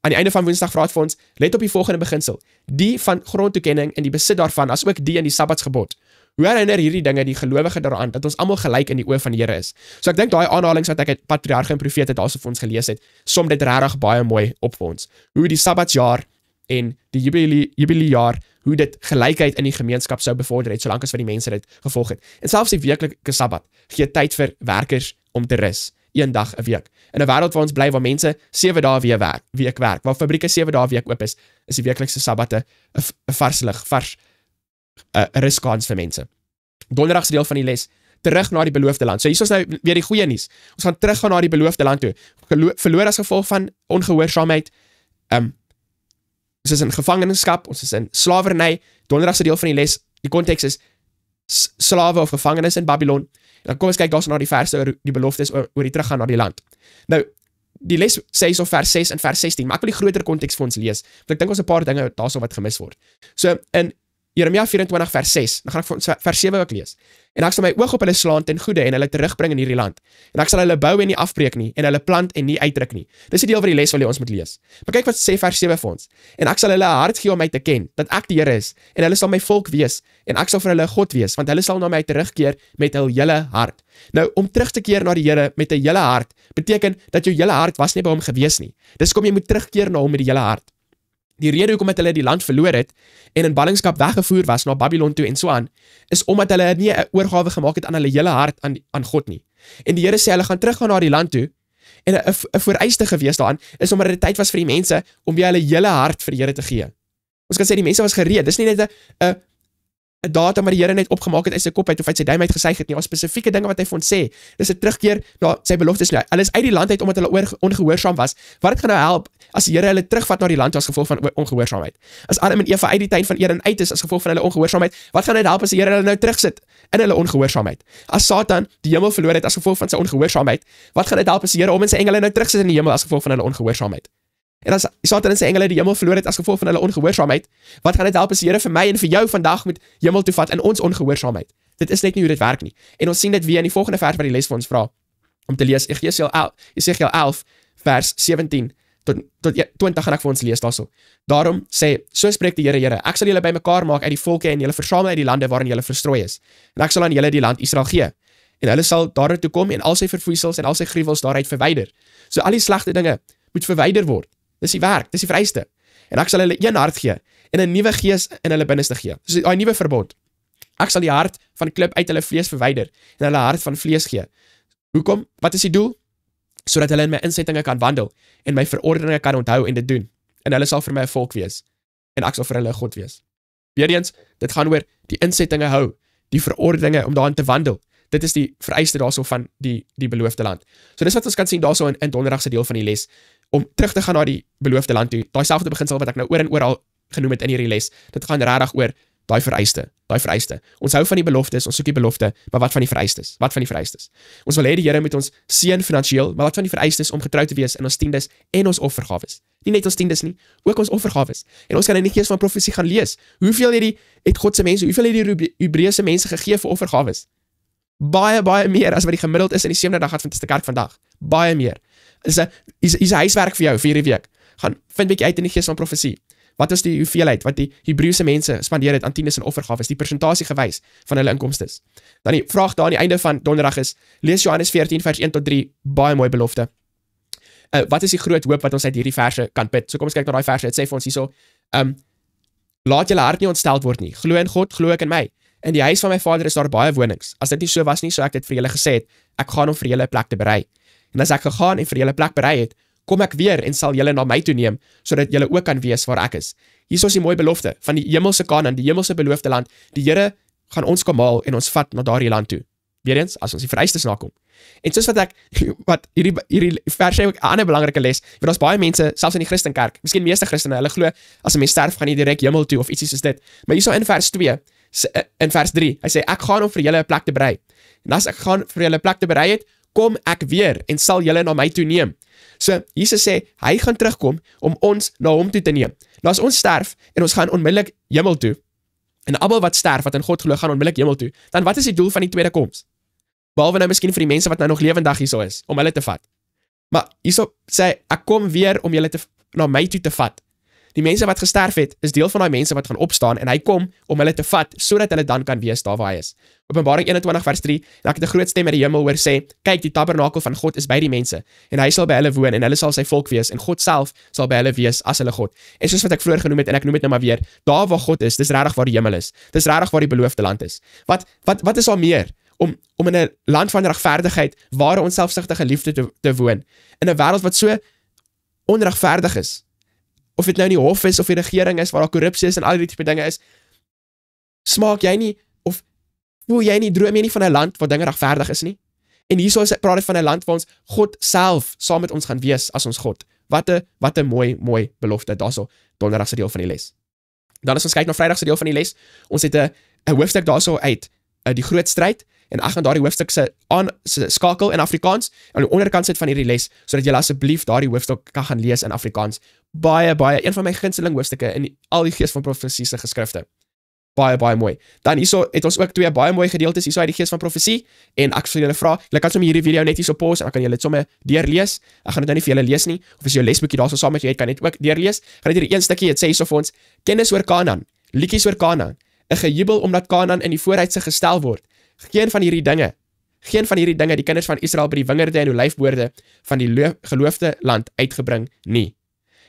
aan die einde van Woensdag vra dit vir ons, let op die volgende beginsel, die van grondtoekenning en die besit daarvan, as ook die in die Sabbatsgebod. Hoe herinner hierdie dinge die gelowige daaraan, dat ons almal gelyk in die oë van die Here is? So ek dink daai aanhalings wat ek uit Patriarge en Profete daarso vir ons gelees het, som dit regtig baie mooi op vir ons. Hoe die Sabbatsjaar en die jubiliejaar, hoe dit gelykheid in die gemeenskap sou bevorder het, solank as wat die mense dit gevolg het. En selfs die weeklike Sabbat gee tyd vir werkers om te rus, 1 dag 'n week. In 'n wêreld waar ons bly, waar mense 7 dae week werk, waar fabrieke 7 dae week oop is die weeklikse Sabbatte 'n vars ruskans vir mense. Donderdag se deel van die les, terug na die beloofde land. So hier is nou weer die goeie nuus. Ons gaan terug gaan na die beloofde land toe. Verloor as gevolg van ongehoorsaamheid, ons is in gevangenskap, ons is in slawerny. Donderdag se deel van die les, die konteks is slawe of gevangenes in Babylon. En dan kom ons kyk daarso na die verse oor die beloftes oor die teruggaan na die land. Nou, die les sê so vers 6 en vers 16, maar ek wil die groter konteks vir ons lees, want ek dink ons 'n paar dinge daarso wat gemis word. So, in Jeremia 24 vers 6, dan gaan ek vir ons vers 7 ook lees. En ek sal my oog op hulle slaan ten goeie en hulle terugbring in hierdie land. En ek sal hulle bou en nie afbreek nie, en hulle plant en nie uitdruk nie. Dis die deel wat die les wil hê ons moet lees. Maar kyk wat sê vers 7 vir ons. En ek sal hulle 'n hart gee om my te ken, dat ek die Here is, en hulle sal my volk wees, en ek sal vir hulle God wees, want hulle sal na my terugkeer met hul hele hart. Nou, om terug te keer na die Here met 'n hele hart, beteken dat jou hele hart was nie by hom gewees nie. Dis kom jy moet terugkeer na hom met die hele hart. Die rede hoekom het hulle die land verloor het en in ballingskap weggevoer was na Babylon toe en so aan, is omdat hulle nie 'n oorgawe gemaak het aan hulle hele hart aan God nie. En die Here sê hulle gaan teruggaan na die land toe, en 'n vereiste gewees daaraan is omdat dit tyd was vir die mense om weer hulle hele hart vir die Here te gee. Ons kan sê die mense was gereed. Dis nie net 'n datum wat die Here net opgemaak het uit sy kop uit of uit sy duim uit gesuig het nie. Daar spesifieke dinge wat hy vir ons sê. Dis 'n terugkeer na sy beloftes. Hulle is uit die land uit omdat hulle ongehoorsaam was. Wat dit gaan nou help as die Here hulle terugvat na die land as gevolg van ongehoorsaamheid? As Adam en Eva uit die tuin van Eden uit is as gevolg van hulle ongehoorsaamheid, wat gaan dit help as die Here hulle nou terugsit in hulle ongehoorsaamheid? As Satan die hemel verloor het as gevolg van sy ongehoorsaamheid, wat gaan dit help as die Here hom en sy engele nou terugsit in die hemel as gevolg van hulle ongehoorsaamheid? En as Satan en sy engele die hemel verloor het as gevolg van hulle ongehoorsaamheid, wat gaan dit help as die Here vir my en vir jou vandag moet hemel toe vat in ons ongehoorsaamheid? Dit is net nie hoe dit werk nie. En ons sien dit weer in die volgende vers wat die les vir ons vra om te lees. Jesegiel 11 vers 17 tot 20 gaan ek vir ons lees daarso. Daarom sê, so spreek die Here, ek sal julle bymekaar maak uit die volke en julle versamel uit die lande waarin julle verstrooi is. En ek sal aan julle die land Israel gee. En hulle sal daartoe kom en al sy verfoeisels en al sy gruwels daaruit verwyder. So al die slegte dinge moet verwyder word. Dis die werk, dis die vereiste. En ek sal hulle een hart gee en 'n nuwe gees in hulle binneste gee. Dis 'n nuwe verbond. Ek sal die hart van klip uit hulle vlees verwyder en hulle hart van vlees gee. Hoekom? Wat is die doel? Sodat hulle in my insettinge kan wandel en my verordeninge kan onthou en dit doen. En hulle sal vir my 'n volk wees en ek sal vir hulle 'n God wees. Weereens, dit gaan oor die insettinge hou, die verordeninge om daarin te wandel. Dit is die vereiste daarso van die beloofde land. So dis wat ons kan sien daarso in donderdag se deel van die les, om terug te gaan na die beloofde land toe. Daai selfde beginsel wat ek nou oor en oor al genoem het in hierdie les. Dit gaan regtig oor daai vereiste. Ons hou van die beloftes, ons soek die belofte, maar wat van die vereistes? Wat van die vereistes? Ons wil hê die Here moet ons seën finansiëel, maar wat van die vereistes om getrou te wees in ons tiendes en ons offergawes? Nie net ons tiendes nie, ook ons offergawes. En ons kan in die gees van profesie gaan lees. Hoeveel het God se mense, hoeveel het die Hebreëse mense gegee vir offergawes? Baie meer as wat die gemiddeld is in die 7de dag Adventiste kerk vandag. Baie meer. Is 'n huiswerk vir jou vir hierdie week. Gaan vind bietjie uit in die gees van profesie. Wat is die hoeveelheid wat die Hebreëse mense spandeer het aan tiendes en offergawes, die persentasie gewys van hulle inkomstes. Dan die vraag daar aan die einde van donderdag is, lees Johannes 14 vers 1 tot 3, baie mooi belofte. Wat is die groot hoop wat ons uit hierdie verse kan put? So kom ons kyk na daai verse, dit sê vir ons hierso, laat julle hart nie ontsteld word nie, glo in God, glo ek in my. In die huis van my Vader is daar baie wonings. As dit nie so was nie, so ek dit vir julle gesê het, ek gaan om vir julle 'n plek te berei. En as ek gegaan en vir julle 'n plek berei het, kom ek weer en sal julle na my toe neem, sodat julle ook kan wees waar ek is. Hier is die mooi belofte van die hemelse Kanaan, die hemelse beloofde land. Die Here gaan ons kom haal en ons vat na daardie land toe. Weerens, as ons die vereistes nakom. En soos wat hierdie vers sê ook 'n ander belangrike les, want daar's baie mense, selfs in die Christenkerk, miskien meeste Christene, hulle glo as 'n mens sterf gaan jy direk hemel toe of ietsie soos dit. Maar hierso in vers 2, in vers 3, hy sê ek gaan om vir julle 'n plek te berei. En as ek gaan vir julle 'n plek te berei het, kom ek weer en sal julle na my toe neem. So Jesus sê hy gaan terugkom om ons na hom toe te neem. Nou as ons sterf en ons gaan onmiddellik hemel toe, en almal wat sterf wat in God glo gaan onmiddellik hemel toe, dan wat is die doel van die tweede koms? Behalwe nou miskien vir die mense wat nou nog lewendig hierso is, om hulle te vat. Maar hierso sê ek kom weer om julle na my toe te vat. Die mense wat gesterf het, is deel van daai mense wat gaan opstaan en hy kom om hulle te vat, sodat hulle dan kan wees daar waar hy is. Openbaring 21 vers 3, en ek het 'n groot stem uit die hemel hoor sê, kyk, die tabernakel van God is by die mense, en hy sal by hulle woon, en hulle sal sy volk wees, en God self sal by hulle wees as hulle God. En soos wat ek vroeër genoem het, en ek noem dit nou maar weer, daar waar God is, dis regtig waar die hemel is. Dis regtig waar die beloofde land is. Wat is daar meer? Om in 'n land van regverdigheid, ware onselfsugtige liefde te woon, in 'n wêreld wat so onregverdig is, of dit nou in die hof is, of die regering is, waar daar korrupsie is, en al die tipe dinge is, smaak jy nie, of voel jy nie, droom jy nie van 'n land waar dinge regverdig is nie? En hierso is praat dit van 'n land waar ons God self saam met ons gaan wees as ons God. Wat 'n mooi belofte, daarso, donderdag se deel van die les. Dan as ons kyk na Vrydag se deel van die les, ons het 'n hoofstuk daarso uit, die groot stryd, en ek gaan daardie hoofstuk se skakel in Afrikaans aan die onderkant sit van hierdie les, sodat julle asseblief daardie hoofstuk kan gaan lees in Afrikaans. Baie, een van my gunsteling hoofstukke in al die Gees van Profesie se geskrifte. Baie mooi. Dan hierso het ons ook twee baie mooi gedeeltes hierso uit die Gees van Profesie, en ek sal julle vra, julle kan sommer hierdie video net hierso pause, en dan kan julle dit sommer deurlees. Ek gaan dit nou nie vir julle lees nie, of as jy jou lesboekie daarso saam met jou het, kan jy dit ook deurlees. Gaan net hierdie een stukkie, dit sê hierso vir ons, kennis oor Kanaan, liedjies oor Kanaan, 'n gejubel omdat Kanaan in die vooruitsig gestel word. Geen van hierdie dinge, die kinders van Israel by die wingerde en olyfboorde van die geloofde land uitgebring nie.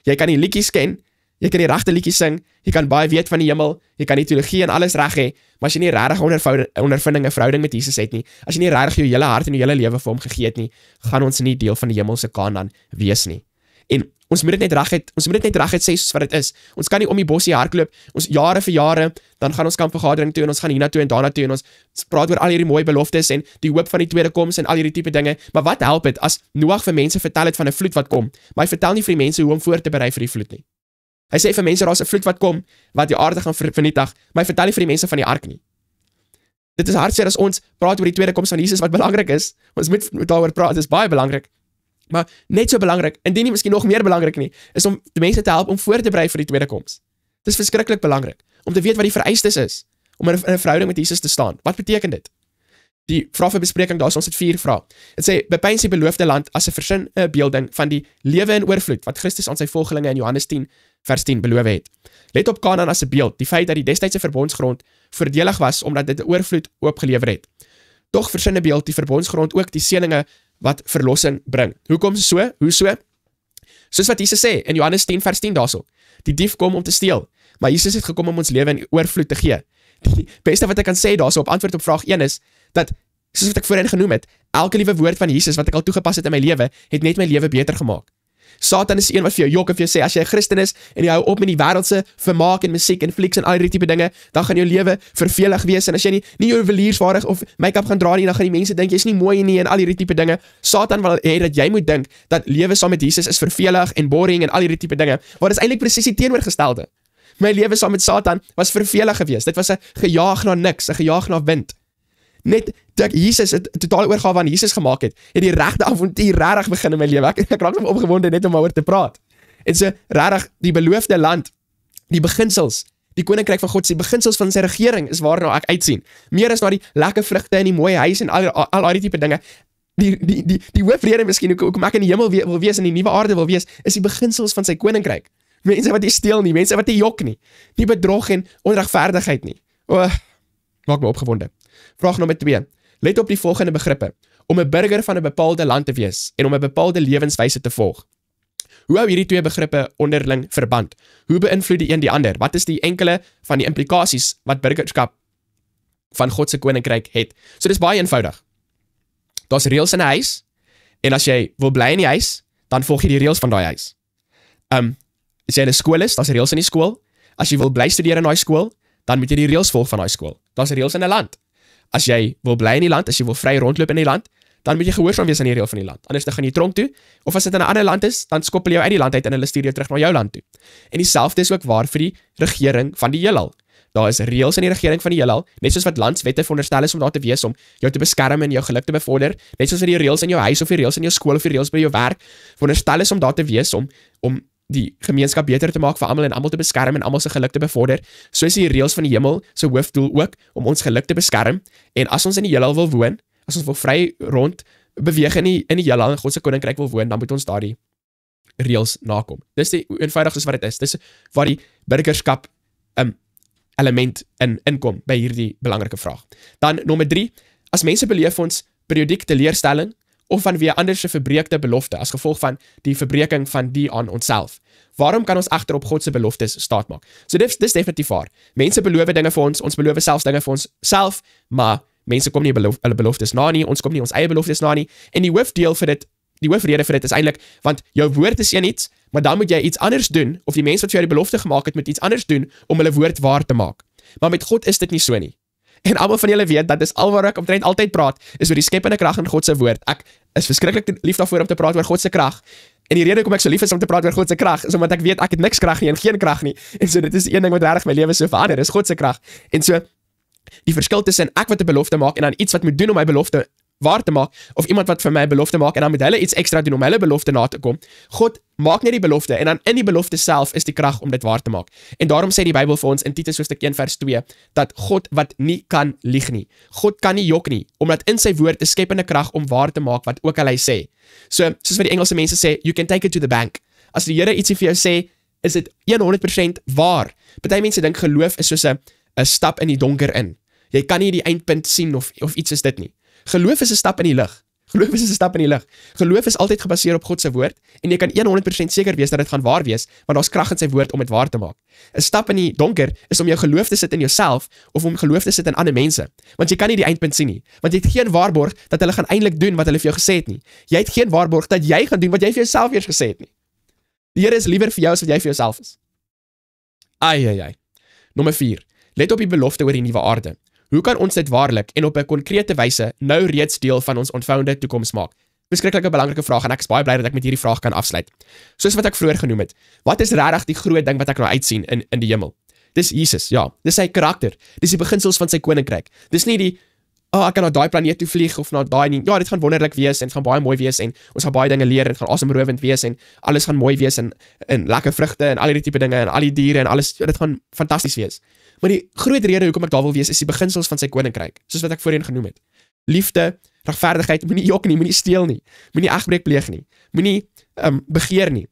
Jy kan die liedjies ken, jy kan die regte liedjies sing, jy kan baie weet van die hemel, jy kan die teologie en alles reg hê, maar as jy nie regtig ondervinding en verhouding met Jesus het nie, as jy nie regtig jou hele hart en jou hele lewe vir hom gegee het nie, gaan ons nie deel van die hemelse Kanaan wees nie. En ons moet dit net reguit sê soos wat dit is. Ons kan nie om die bosie hardloop, ons jare vir jare, dan gaan ons kampvergadering toe en ons gaan hiernatoe en daarna toe en ons praat oor al hierdie mooi beloftes en die hoop van die tweede koms en al hierdie tipe dinge. Maar wat help dit as Noag vir mense vertel het van 'n vloed wat kom, maar hy vertel nie vir die mense hoe om voor te berei vir die vloed nie. Hy sê vir mense daar's 'n vloed wat kom wat die aarde gaan vernietig, maar hy vertel nie vir die mense van die ark nie. Dit is hartseer as ons praat oor die tweede koms van Jesus wat belangrik is. Ons moet daaroor praat, dit is baie belangrik. Maar net so belangrik, indien nie miskien nog meer belangrik nie, is om die mense te help om voor te berei vir die tweede koms. Dit is verskriklik belangrik, om te weet wat die vereistes is, om in 'n verhouding met Jesus te staan. Wat beteken dit? Die vraag vir bespreking, daar is ons het 4 vrae. Dit sê, bepeins die beloofde land as 'n versinne beelding van die lewe in oorvloed, wat Christus aan sy volgelinge in Johannes 10, vers 10 beloof het. Let op Kanaan as 'n beeld, die feit dat die destydse verbondsgrond voordelig was, omdat dit 'n oorvloed oopgelewer het. Tog versinne beeld die verbondsgrond ook die seëninge wat verlossing bring. Hoekom so? Hoe so? Soos wat Jesus sê in Johannes 10 vers 10 daarso. Die dief kom om te steel, maar Jesus het gekom om ons lewe in oorvloed te gee. Die beste wat ek kan sê daarso op antwoord op vraag 1 is dat soos wat ek voorheen genoem het, elke liewe woord van Jesus wat ek al toegepas het in my lewe, het net my lewe beter gemaak. Satan is die een wat vir jou jok en vir jou sê, as jy 'n Christen is en jy hou op met die wêreldse vermaak en musiek en flieks en al die tipe dinge, dan gaan jou lewe vervelig wees, en as jy nie juweliersvaardig of make-up gaan dra nie, dan gaan die mense dink jy's nie mooi nie en al die tipe dinge. Satan wil hê dat jy moet dink dat lewe saam met Jesus is vervelig en boring en al die tipe dinge, maar dit is eintlik presies die teenoorgestelde. My lewe saam met Satan was vervelig geweest. Dit was 'n gejaag na niks, 'n gejaag na wind. Net dat Jesus het totale oorgawe aan Jesus gemaak het die regte avontuur regtig begin in my lewe. Ek raak nog opgewonde net om oor te praat. En so regtig die beloofde land, die beginsels, die koninkryk van God, die beginsels van sy regering is waarna ek uitsien. Meer as na die lekker vrugte en die mooi huis en al die tipe dinge. Die hoofrede miskien hoekom ek in die hemel wil wees en die nuwe aarde wil wees, is die beginsels van sy koninkryk. mense wat nie steel nie, mense wat nie jok nie, nie bedrog en onregverdigheid nie. Maak my opgewonde. Vraag nommer 2. Let op die volgende begrippe. Om 'n burger van 'n bepaalde land te wees en om 'n bepaalde lewenswyse te volg. Hoe hou hierdie twee begrippe onderling verband? Hoe beïnvloed die een die ander? Wat is die enkele van die implikasies wat burgerskap van God se koninkryk het? So dis baie eenvoudig. Daar's reëls in 'n huis en as jy wil bly in die huis, dan volg jy die reëls van daai huis. As jy in 'n skool is, daar's reëls in die skool. As jy wil bly studeer in daai skool, dan moet jy die reëls volg van daai skool. Daar's reëls in 'n land. As jy wil bly in die land, as jy wil vry rondloop in die land, dan moet jy gehoorsaam wees aan die reël van die land. Anders dan gaan jy tronk toe, of as dit in 'n ander land is, dan skop hulle jou uit die land uit en hulle stuur jou terug na jou land toe. En dieselfde is ook waar vir die regering van die heelal. Daar is reëls in die regering van die heelal, net soos wat landswette veronderstel is om daar te wees om jou te beskerm en jou geluk te bevorder, net soos vir die reëls in jou huis of die reëls in jou skool of die reëls by jou werk veronderstel is om daar te wees om die gemeenskap beter te maak vir almal en almal te beskerm en almal se geluk te bevorder. So is die reëls van die hemel se hoofdoel ook om ons geluk te beskerm. En as ons in die heelal wil woon, as ons wil vry rond beweeg in die heelal en God se koninkryk wil woon, dan moet ons daardie reëls nakom. Dis die eenvoudig is wat dit is. Dis waar die burgerskap element inkom by hierdie belangrike vraag. Dan nommer 3, as mense beleef ons periodiek teleurstelling of vanweë ander se verbreekte belofte as gevolg van die verbreeking van die aan onsself. Waarom kan ons egter op God se beloftes staatmaak? So dis definitief waar. Mense beloof dinge vir ons beloof selfs dinge vir ons self, maar mense kom nie hulle beloftes na nie, ons kom nie ons eie beloftes na nie. En die hoofrede vir dit is eintlik want jou woord is iets, maar dan moet jy iets anders doen of die mense wat vir jou die belofte gemaak het moet iets anders doen om hulle woord waar te maak. Maar met God is dit nie so nie. En almal van julle weet dat dis alwaar ek omtrent altyd praat is oor die skepende krag in God se woord. Ek is verskriklik lief daarvoor om te praat oor God se krag. En die rede hoekom ek so lief is om te praat oor God se krag is omdat ek weet ek het niks krag nie en geen krag nie. En so dit is een ding wat regtig my lewe so verander, is God se krag. En so die verskil tussen ek wat 'n belofte maak en dan iets wat moet doen om my belofte waar te maak, of iemand wat vir my 'n belofte maak en dan moet hulle iets ekstra doen om hulle belofte na te kom. God maak net die belofte en dan in die belofte self is die krag om dit waar te maak. En daarom sê die Bybel vir ons in Titus hoofstuk 1 vers 2 dat God wat nie kan lieg nie. God kan nie jok nie, omdat in sy woord 'n skepende krag om waar te maak wat ook al hy sê. So, soos wat die Engelse mense sê, you can take it to the bank. As die Here ietsie vir jou sê, is dit 100% waar. Party mense dink geloof is soos 'n stap in die donker in. Jy kan nie die eindpunt sien of iets is dit nie. Geloof is 'n stap in die lig. Geloof is 'n stap in die lig. Geloof is altyd gebaseer op God se woord en jy kan 100% seker wees dat dit gaan waar wees, want daar's krag in sy woord om dit waar te maak. 'n Stap in die donker is om jou geloof te sit in jouself of om geloof te sit in ander mense, want jy kan nie die eindpunt sien nie, want jy het geen waarborg dat hulle gaan eintlik doen wat hulle vir jou gesê het nie. Jy het geen waarborg dat jy gaan doen wat jy vir jouself eers gesê het nie. Die Here is liewer vir jou as wat jy vir jouself is. Ai. Nommer 4. Let op die belofte oor die nuwe aarde. Hoe kan ons dit waarlik en op 'n konkrete wyse nou reeds deel van ons ontvouende toekoms maak? Beskriklike belangrike vraag en ek is baie bly dat ek met hierdie vraag kan afsluit. Soos wat ek vroeër genoem het, wat is regtig die groot ding wat ek nou uitsien in die hemel? Dis Jesus, ja. Dis sy karakter. Dis die beginsels van sy koninkryk. Dis nie die ek kan na daai planeet toe vlieg of na daai nie. Ja, dit gaan wonderlik wees en dit gaan baie mooi wees en ons gaan baie dinge leer en dit gaan asemrowend wees en alles gaan mooi wees en lekker vrugte en al hierdie tipe dinge en al die diere en alles, dit gaan fantasties wees. Maar die groot rede hoekom ek daar wil wees is die beginsels van sy koninkryk, soos wat ek voorheen genoem het. Liefde, regverdigheid, moenie jok nie, moenie steel nie, moenie egbreek pleeg nie, moenie begeer nie.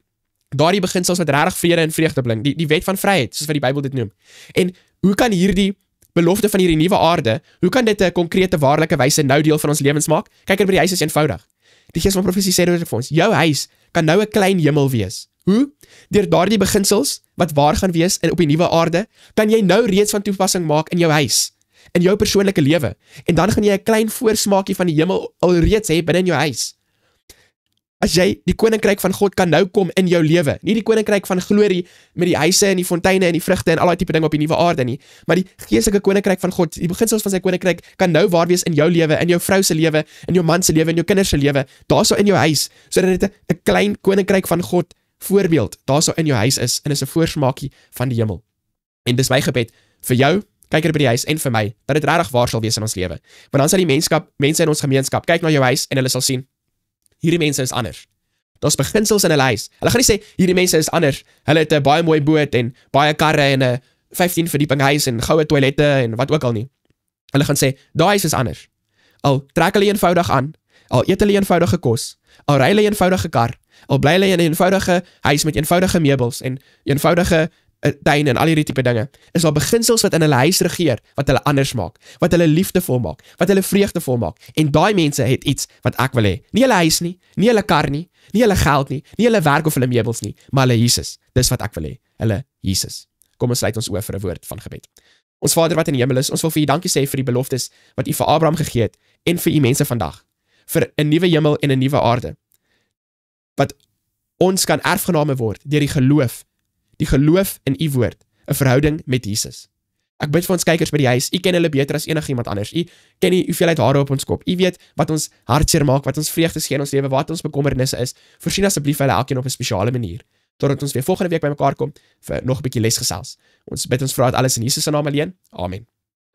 Daardie beginsels wat regtig vrede en vreugde bring, die wet van vryheid, soos wat die Bybel dit noem. En hoe kan hierdie belofte van hierdie nuwe aarde, hoe kan dit 'n konkrete waarlike wyse nou deel van ons lewens maak? Kyk by die huis is eenvoudig. Die Gees van profesie sê dit vir ons, jou huis kan nou 'n klein hemel wees. Hoe? Deur daardie beginsels wat waar gaan wees en op die nuwe aarde, kan jy nou reeds van toepassing maak in jou huis, in jou persoonlike lewe. En dan gaan jy 'n klein voorsmaakie van die hemel alreeds hê binne in jou huis. As jy die koninkryk van God kan nou kom in jou lewe, nie die koninkryk van glorie met die huise en die fonteine en die vrugte en al daai tipe ding op die nuwe aarde nie, maar die geestelike koninkryk van God, die beginsels van sy koninkryk kan nou waar wees in jou lewe, in jou vrou se lewe, in jou man se lewe, in jou kinders se lewe, daarso in jou huis, sodat dit 'n klein koninkryk van God voorbeeld daarso in jou huis is en is 'n voorsmaakie van die hemel. En dis my gebed vir jou, kyk by die huis en vir my, dat dit regtig waar sal wees in ons lewe. Want dan sal die mense in ons gemeenskap kyk na jou huis en hulle sal sien, hierdie mense is anders. Daar's beginsels in hulle huis. Hulle gaan nie sê hierdie mense is anders. Hulle het 'n baie mooi boot en baie karre en 'n 15 verdieping huis en goue toilette en wat ook al nie. Hulle gaan sê, daai huis is anders. Al trek hulle eenvoudig aan, al eet hulle eenvoudige kos, al ry hulle eenvoudige kar, Al bly hulle in 'n eenvoudige huis met eenvoudige meubels en eenvoudige tuin en al hierdie tipe dinge, is daar beginsels wat in hulle huis regeer, wat hulle anders maak, wat hulle liefdevol maak, wat hulle vreugdevol maak. En daai mense het iets wat ek wil hê. Nie hulle huis nie, nie hulle kar nie, nie hulle geld nie, nie hulle werk of hulle meubels nie, maar hulle Jesus. Dis wat ek wil hê. Hulle Jesus. Kom ons sluit ons oë vir 'n woord van gebed. Ons Vader wat in die hemel is, ons wil vir U dankie sê vir die beloftes wat U vir Abraham gegee het en vir U mense vandag. Vir 'n nuwe hemel en 'n nuwe aarde. Wat ons kan erfgename word deur die geloof in U woord, 'n verhouding met Jesus. Ek bid vir ons kykers by die huis, U ken hulle beter as enigiemand anders. U ken die hoeveelheid hare op ons kop. U weet wat ons hartseer maak, wat ons vreugdes gee in ons lewe, wat ons bekommernisse is. Voorsien asseblief hulle elkeen op 'n spesiale manier, totdat ons weer volgende week bymekaar kom vir nog 'n bietjie lesgesels. Ons bid ons vra dit alles in Jesus se naam alleen. Amen.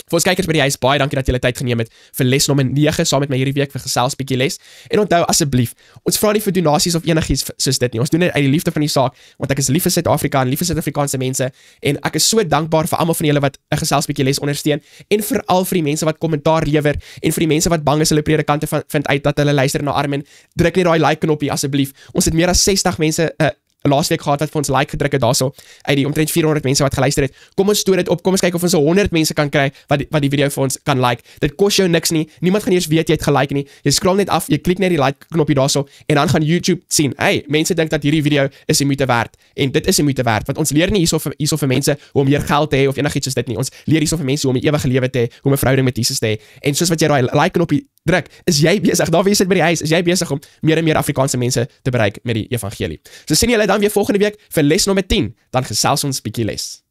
Vir ons kykers by die huis, baie dankie dat julle tyd geneem het vir lesnommer 9 saam met my hierdie week vir gesels bietjie les. En onthou asseblief, ons vra nie vir donasies of enigiets soos dit nie. Ons doen dit uit die liefde van die saak, want ek is lief vir Suid-Afrika en lief vir Suid-Afrikaanse mense en ek is so dankbaar vir almal van julle wat 'n gesels bietjie les ondersteun en veral vir die mense wat kommentaar lewer en vir die mense wat bang is hulle predikante vind uit dat hulle luister na Armin. Druk net daai like knoppie asseblief. Ons het meer as 60 mense laasweek gehad wat vir ons like gedruk het daarso uit die omtrent 400 mense wat geluister het. Kom ons stoor dit op. Kom ons kyk of ons 100 mense kan kry wat die video vir ons kan like. Dit kos jou niks nie. Niemand gaan eers weet jy het gelike nie. Jy scroll net af, jy klik net die like knoppie daarso en dan gaan YouTube sien. Hey, mense dink dat hierdie video is die moeite werd en dit is die moeite werd want ons leer nie hierso vir mense hoe om meer geld te hê of enigiets soos dit nie. Ons leer hierso vir mense hoe om 'n ewige lewe te hê, hoe om 'n verhouding met Jesus te hê. En soos wat jy daai like knoppie druk, is jy besig. Daar wie sit by die huis, is jy besig om meer en meer Afrikaanse mense te bereik met die evangelie. So sien julle dan weer volgende week vir les nommer 10, dan gesels ons bietjie les.